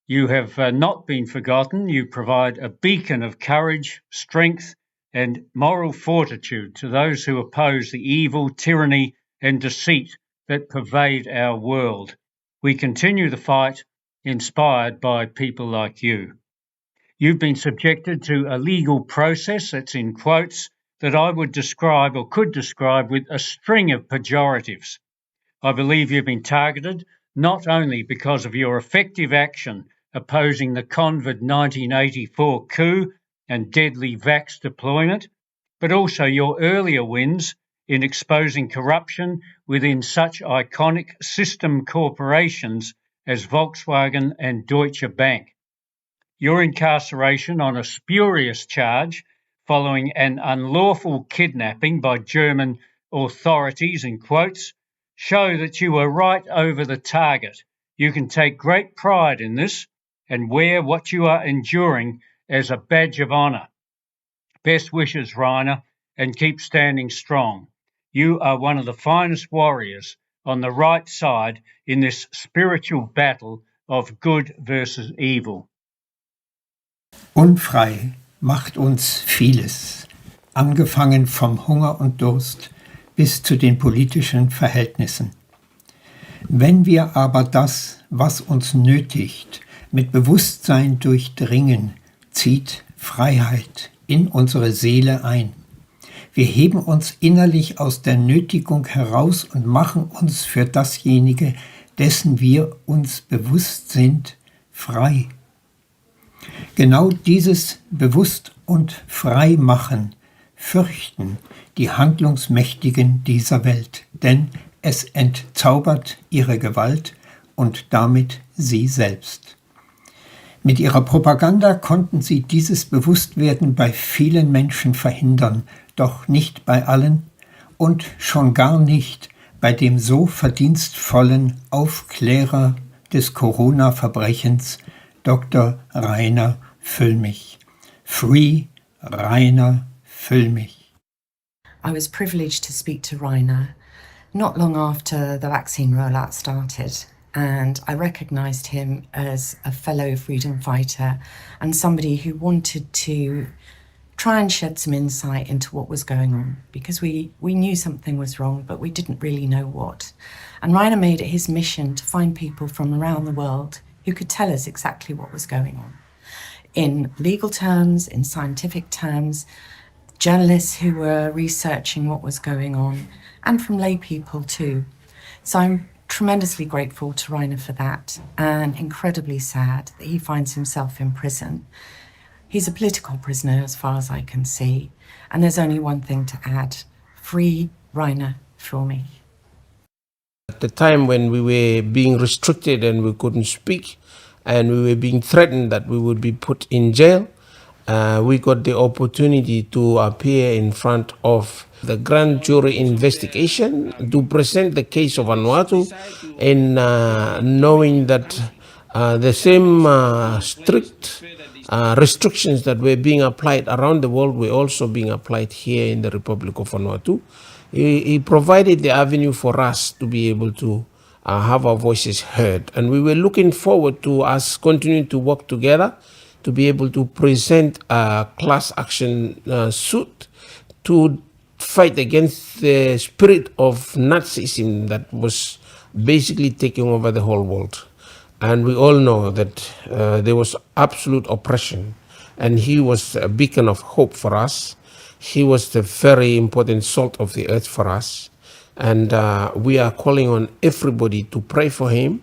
Speaker 7: You have not been forgotten. You provide a beacon of courage, strength, and moral fortitude to those who oppose the evil, tyranny, and deceit that pervade our world. We continue the fight, inspired by people like you. You've been subjected to a legal process, that's in quotes, that I would describe or could describe with a string of pejoratives. I believe you've been targeted not only because of your effective action opposing the COVID 1984 coup and deadly vax deployment, but also your earlier wins in exposing corruption within such iconic system corporations as Volkswagen and Deutsche Bank. Your incarceration on a spurious charge following an unlawful kidnapping by German authorities, in quotes, show that you were right over the target. You can take great pride in this and wear what you are enduring as a badge of honour. Best wishes, Rainer, and keep standing strong. You are one of the finest warriors on the right side in this spiritual battle of good versus evil.
Speaker 8: Unfrei macht uns vieles, angefangen vom Hunger und Durst bis zu den politischen Verhältnissen. Wenn wir aber das, was uns nötigt, mit Bewusstsein durchdringen, zieht Freiheit in unsere Seele ein. Wir heben uns innerlich aus der Nötigung heraus und machen uns für dasjenige, dessen wir uns bewusst sind, frei. Genau dieses Bewusst- und Freimachen fürchten die Handlungsmächtigen dieser Welt, denn es entzaubert ihre Gewalt und damit sie selbst. Mit ihrer Propaganda konnten sie dieses Bewusstwerden bei vielen Menschen verhindern, doch nicht bei allen und schon gar nicht bei dem so verdienstvollen Aufklärer des Corona-Verbrechens, Dr. Rainer Füllmich. Free Rainer Füllmich.
Speaker 9: I was privileged to speak to Rainer not long after the vaccine rollout started, and I recognised him as a fellow freedom fighter and somebody who wanted to try and shed some insight into what was going on, because we knew something was wrong, but we didn't really know what. And Rainer made it his mission to find people from around the world who could tell us exactly what was going on. In legal terms, in scientific terms, journalists who were researching what was going on, and from lay people too. So I'm tremendously grateful to Rainer for that, and incredibly sad that he finds himself in prison. He's a political prisoner as far as I can see, and there's only one thing to add: free Rainer Füllmich.
Speaker 10: At the time when we were being restricted and we couldn't speak, and we were being threatened that we would be put in jail, we got the opportunity to appear in front of the grand jury investigation to present the case of Vanuatu, and knowing that the same strict restrictions that were being applied around the world were also being applied here in the Republic of Vanuatu. He provided the avenue for us to be able to have our voices heard, and we were looking forward to us continuing to work together to be able to present a class action suit to fight against the spirit of Nazism that was basically taking over the whole world. And we all know that there was absolute oppression, and he was a beacon of hope for us. He was the very important salt of the earth for us. And we are calling on everybody to pray for him,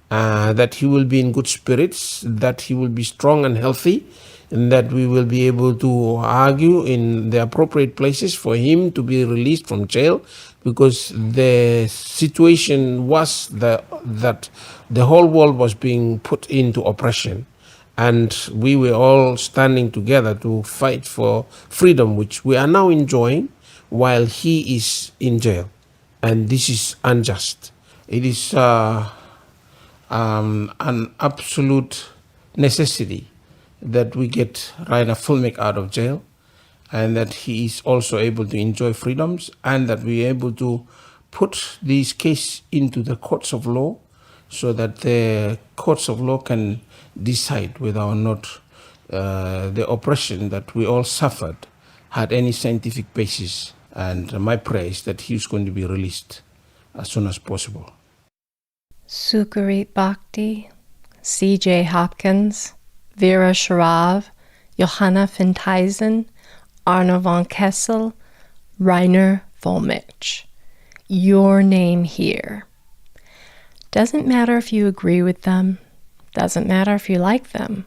Speaker 10: that he will be in good spirits, that he will be strong and healthy, and that we will be able to argue in the appropriate places for him to be released from jail, because the situation was that the whole world was being put into oppression. And we were all standing together to fight for freedom, which we are now enjoying while he is in jail. And this is unjust. It is an absolute necessity that we get Rainer Fullmich out of jail, and that he is also able to enjoy freedoms, and that we are able to put these cases into the courts of law so that the courts of law can decide whether or not the oppression that we all suffered had any scientific basis. And my prayer is that he is going to be released as soon as possible.
Speaker 11: Sucharit Bhakdi, C.J. Hopkins, Vera Sharav, Johanna Fintheisen, Arno von Kessel, Rainer Fullmich. Your name here. Doesn't matter if you agree with them. Doesn't matter if you like them.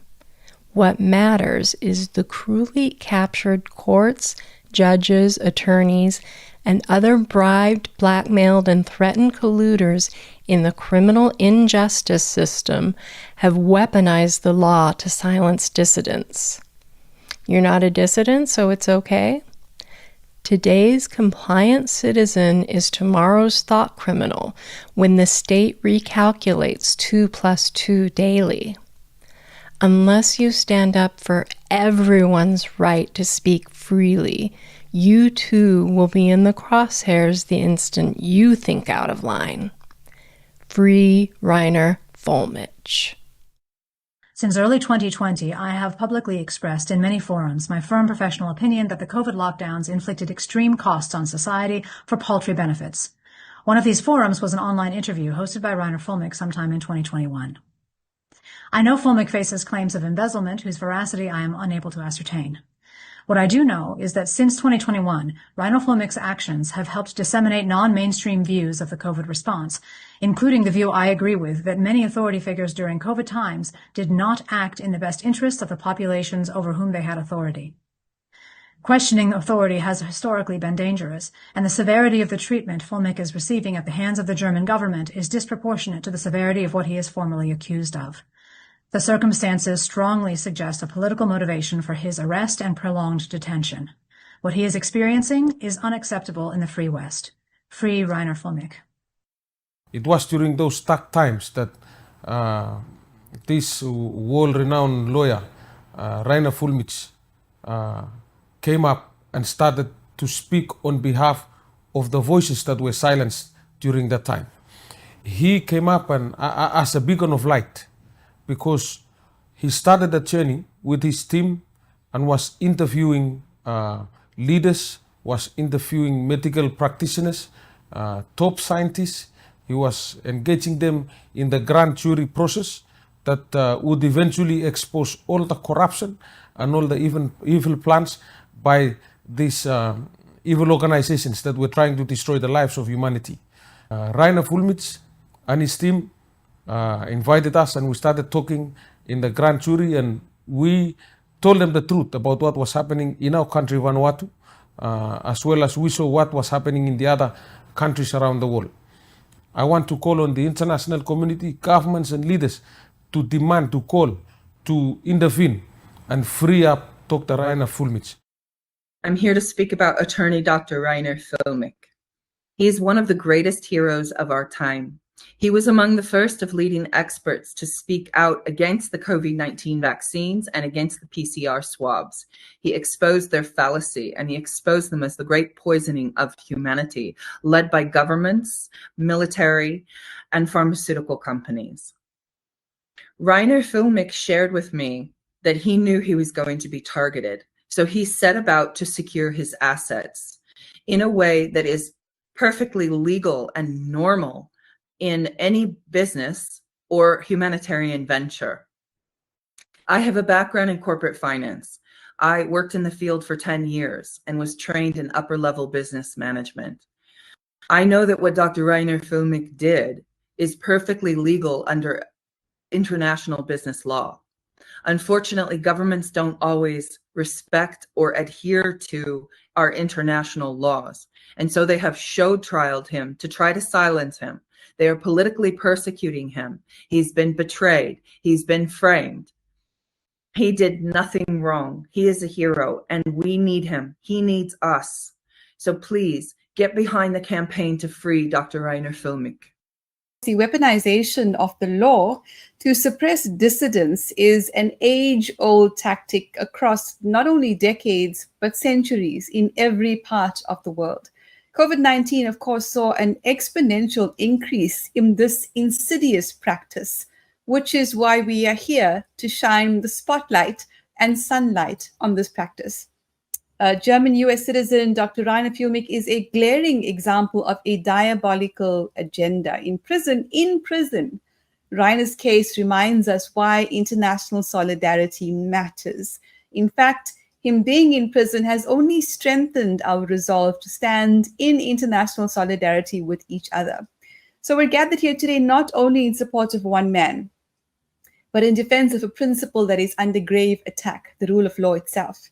Speaker 11: What matters is the cruelly captured courts, judges, attorneys, and other bribed, blackmailed, and threatened colluders in the criminal injustice system have weaponized the law to silence dissidents. You're not a dissident, so it's okay? Today's compliant citizen is tomorrow's thought criminal when the state recalculates 2 + 2 daily. Unless you stand up for everyone's right to speak freely, you too will be in the crosshairs the instant you think out of line. Free Rainer Fullmich.
Speaker 13: Since early 2020, I have publicly expressed in many forums my firm professional opinion that the COVID lockdowns inflicted extreme costs on society for paltry benefits. One of these forums was an online interview hosted by Rainer Fullmich sometime in 2021. I know Fullmich faces claims of embezzlement whose veracity I am unable to ascertain. What I do know is that since 2021, Rainer Fullmich's actions have helped disseminate non-mainstream views of the COVID response, including the view I agree with that many authority figures during COVID times did not act in the best interests of the populations over whom they had authority. Questioning authority has historically been dangerous, and the severity of the treatment Fullmich is receiving at the hands of the German government is disproportionate to the severity of what he is formally accused of. The circumstances strongly suggest a political motivation for his arrest and prolonged detention. What he is experiencing is unacceptable in the Free West. Free Rainer Fullmich.
Speaker 10: It was during those dark times that this world-renowned lawyer, Rainer Fullmich, came up and started to speak on behalf of the voices that were silenced during that time. He came up and as a beacon of light, because he started a journey with his team and was interviewing leaders, was interviewing medical practitioners, top scientists. He was engaging them in the grand jury process that would eventually expose all the corruption and all the evil plans by these evil organizations that were trying to destroy the lives of humanity. Rainer Fullmich and his team invited us, and we started talking in the grand jury, and we told them the truth about what was happening in our country, Vanuatu, as well as we saw what was happening in the other countries around the world. I want to call on the international community, governments and leaders to demand, to call, to intervene and free up Dr. Rainer Fullmich.
Speaker 14: I'm here to speak about attorney Dr. Rainer Fullmich. He is one of the greatest heroes of our time. He was among the first of leading experts to speak out against the COVID-19 vaccines and against the PCR swabs. He exposed their fallacy, and he exposed them as the great poisoning of humanity, led by governments, military, and pharmaceutical companies. Rainer Fullmich shared with me that he knew he was going to be targeted, so he set about to secure his assets in a way that is perfectly legal and normal in any business or humanitarian venture. I have a background in corporate finance. I worked in the field for 10 years and was trained in upper-level business management. I know that what Dr. Rainer Fullmich did is perfectly legal under international business law. Unfortunately, governments don't always respect or adhere to our international laws, and so they have show-trialed him to try to silence him. They are politically persecuting him. He's been betrayed. He's been framed. He did nothing wrong. He is a hero, and we need him. He needs us. So please get behind the campaign to free Dr. Reiner Füllmich.
Speaker 15: The weaponization of the law to suppress dissidents is an age-old tactic across not only decades, but centuries in every part of the world. COVID-19, of course, saw an exponential increase in this insidious practice, which is why we are here to shine the spotlight and sunlight on this practice. German US citizen Dr. Reiner Füllmich is a glaring example of a diabolical agenda. In prison, Reiner's case reminds us why international solidarity matters. In fact, him being in prison has only strengthened our resolve to stand in international solidarity with each other. So we're gathered here today not only in support of one man, but in defense of a principle that is under grave attack, the rule of law itself.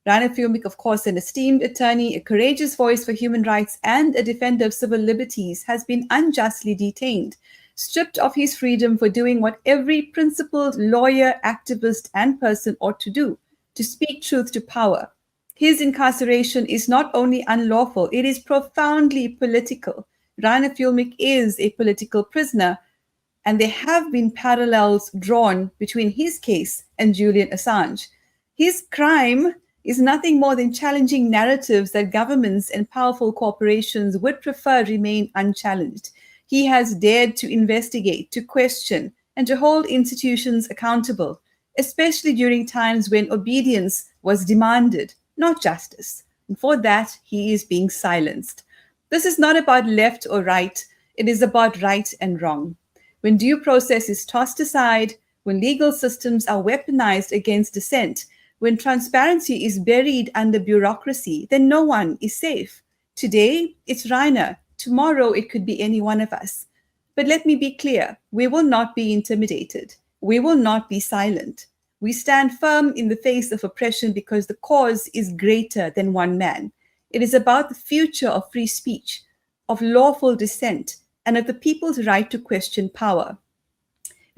Speaker 15: Reiner Füllmich, of course, an esteemed attorney, a courageous voice for human rights, and a defender of civil liberties, has been unjustly detained, stripped of his freedom for doing what every principled lawyer, activist, and person ought to do, to speak truth to power. His incarceration is not only unlawful, it is profoundly political. Reiner Füllmich is a political prisoner, and there have been parallels drawn between his case and Julian Assange. His crime is nothing more than challenging narratives that governments and powerful corporations would prefer remain unchallenged. He has dared to investigate, to question, and to hold institutions accountable, especially during times when obedience was demanded, not justice. And for that, he is being silenced. This is not about left or right. It is about right and wrong. When due process is tossed aside, when legal systems are weaponized against dissent, when transparency is buried under bureaucracy, then no one is safe. Today, it's Reiner. Tomorrow, it could be any one of us. But let me be clear, we will not be intimidated. We will not be silent. We stand firm in the face of oppression because the cause is greater than one man. It is about the future of free speech, of lawful dissent, and of the people's right to question power.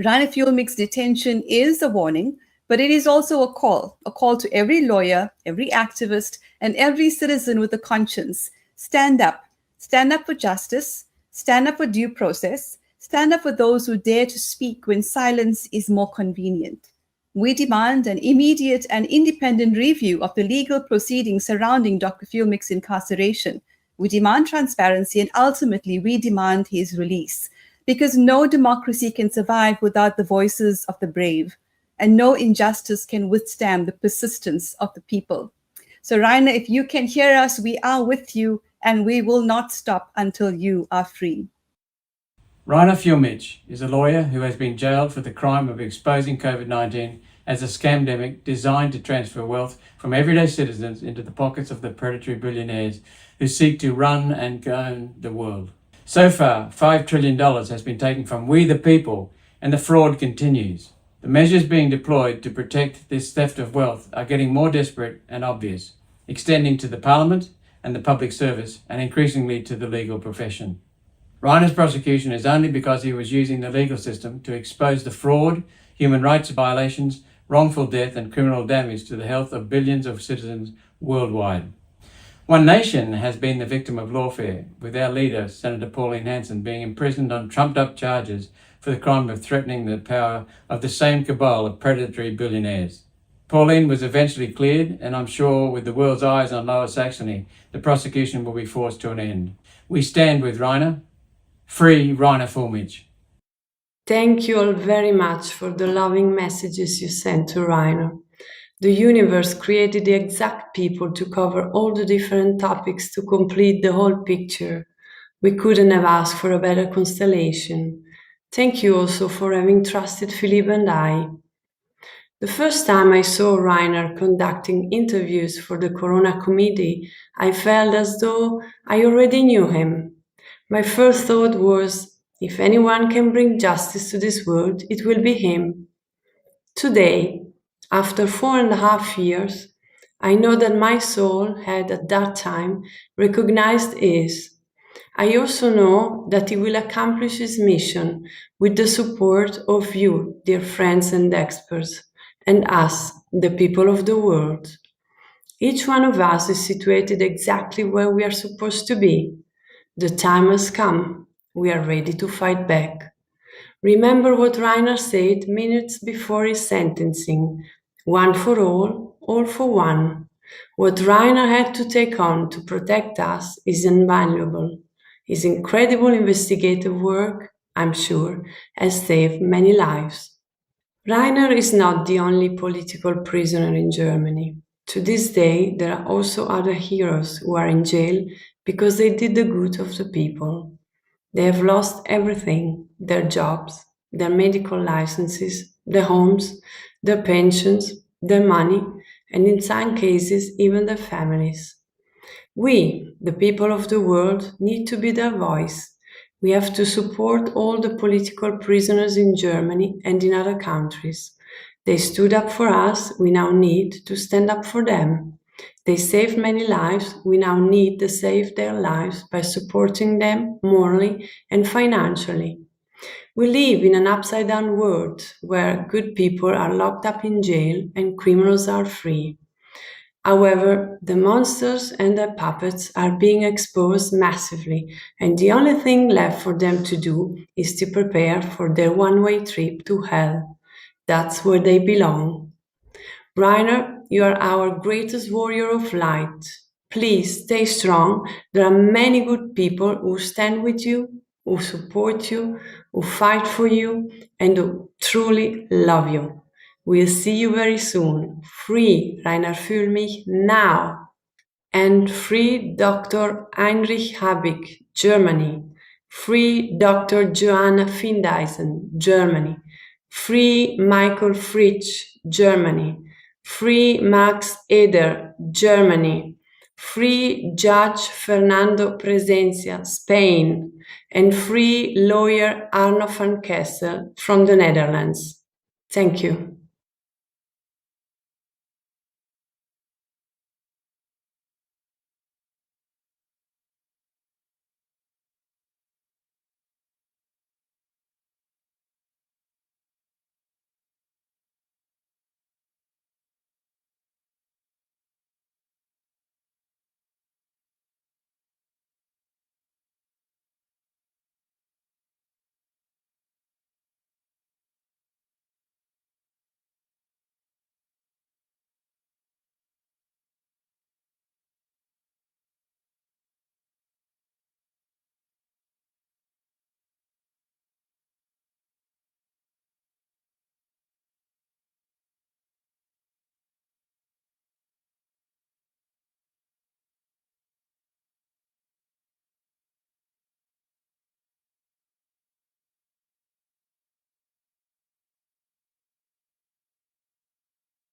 Speaker 15: Reiner Füllmich's detention is a warning, but it is also a call to every lawyer, every activist, and every citizen with a conscience. Stand up for justice, stand up for due process, stand up for those who dare to speak when silence is more convenient. We demand an immediate and independent review of the legal proceedings surrounding Dr. Füllmich's incarceration. We demand transparency, and ultimately we demand his release, because no democracy can survive without the voices of the brave, and no injustice can withstand the persistence of the people. So Reiner, if you can hear us, we are with you, and we will not stop until you are free.
Speaker 16: Reiner Füllmich is a lawyer who has been jailed for the crime of exposing COVID-19 as a scamdemic designed to transfer wealth from everyday citizens into the pockets of the predatory billionaires who seek to run and govern the world. So far, $5 trillion has been taken from we the people, and the fraud continues. The measures being deployed to protect this theft of wealth are getting more desperate and obvious, extending to the parliament and the public service, and increasingly to the legal profession. Reiner's prosecution is only because he was using the legal system to expose the fraud, human rights violations, wrongful death, and criminal damage to the health of billions of citizens worldwide. One nation has been the victim of lawfare, with our leader, Senator Pauline Hanson, being imprisoned on trumped-up charges for the crime of threatening the power of the same cabal of predatory billionaires. Pauline was eventually cleared, and I'm sure with the world's eyes on Lower Saxony, the prosecution will be forced to an end. We stand with Reiner. Free Reiner Füllmich.
Speaker 18: Thank you all very much for the loving messages you sent to Reiner. The universe created the exact people to cover all the different topics to complete the whole picture. We couldn't have asked for a better constellation. Thank you also for having trusted Philippe and I. The first time I saw Reiner conducting interviews for the Corona Committee, I felt as though I already knew him. My first thought was, if anyone can bring justice to this world, it will be him. Today, after 4.5 years, I know that my soul had at that time recognized his. I also know that he will accomplish his mission with the support of you, dear friends and experts, and us, the people of the world. Each one of us is situated exactly where we are supposed to be. The time has come. We are ready to fight back. Remember what Rainer said minutes before his sentencing: one for all for one. What Rainer had to take on to protect us is invaluable. His incredible investigative work, I'm sure, has saved many lives. Rainer is not the only political prisoner in Germany. To this day, there are also other heroes who are in jail because they did the good of the people. They have lost everything: their jobs, their medical licenses, their homes, their pensions, their money, and in some cases, even their families. We, the people of the world, need to be their voice. We have to support all the political prisoners in Germany and in other countries. They stood up for us, we now need to stand up for them. They saved many lives, we now need to save their lives by supporting them morally and financially. We live in an upside-down world where good people are locked up in jail and criminals are free. However, the monsters and their puppets are being exposed massively, and the only thing left for them to do is to prepare for their one-way trip to hell. That's where they belong. Rainer, you are our greatest warrior of light. Please stay strong. There are many good people who stand with you, who support you, who fight for you, and who truly love you. We'll see you very soon. Free Rainer Füllmich now. And free Dr. Heinrich Habig, Germany. Free Dr. Joanna Findeisen, Germany. Free Michael Fritsch, Germany. Free Max Eder, Germany. Free Judge Fernando Presencia, Spain. And free lawyer Arno van Kessel from the Netherlands. Thank you.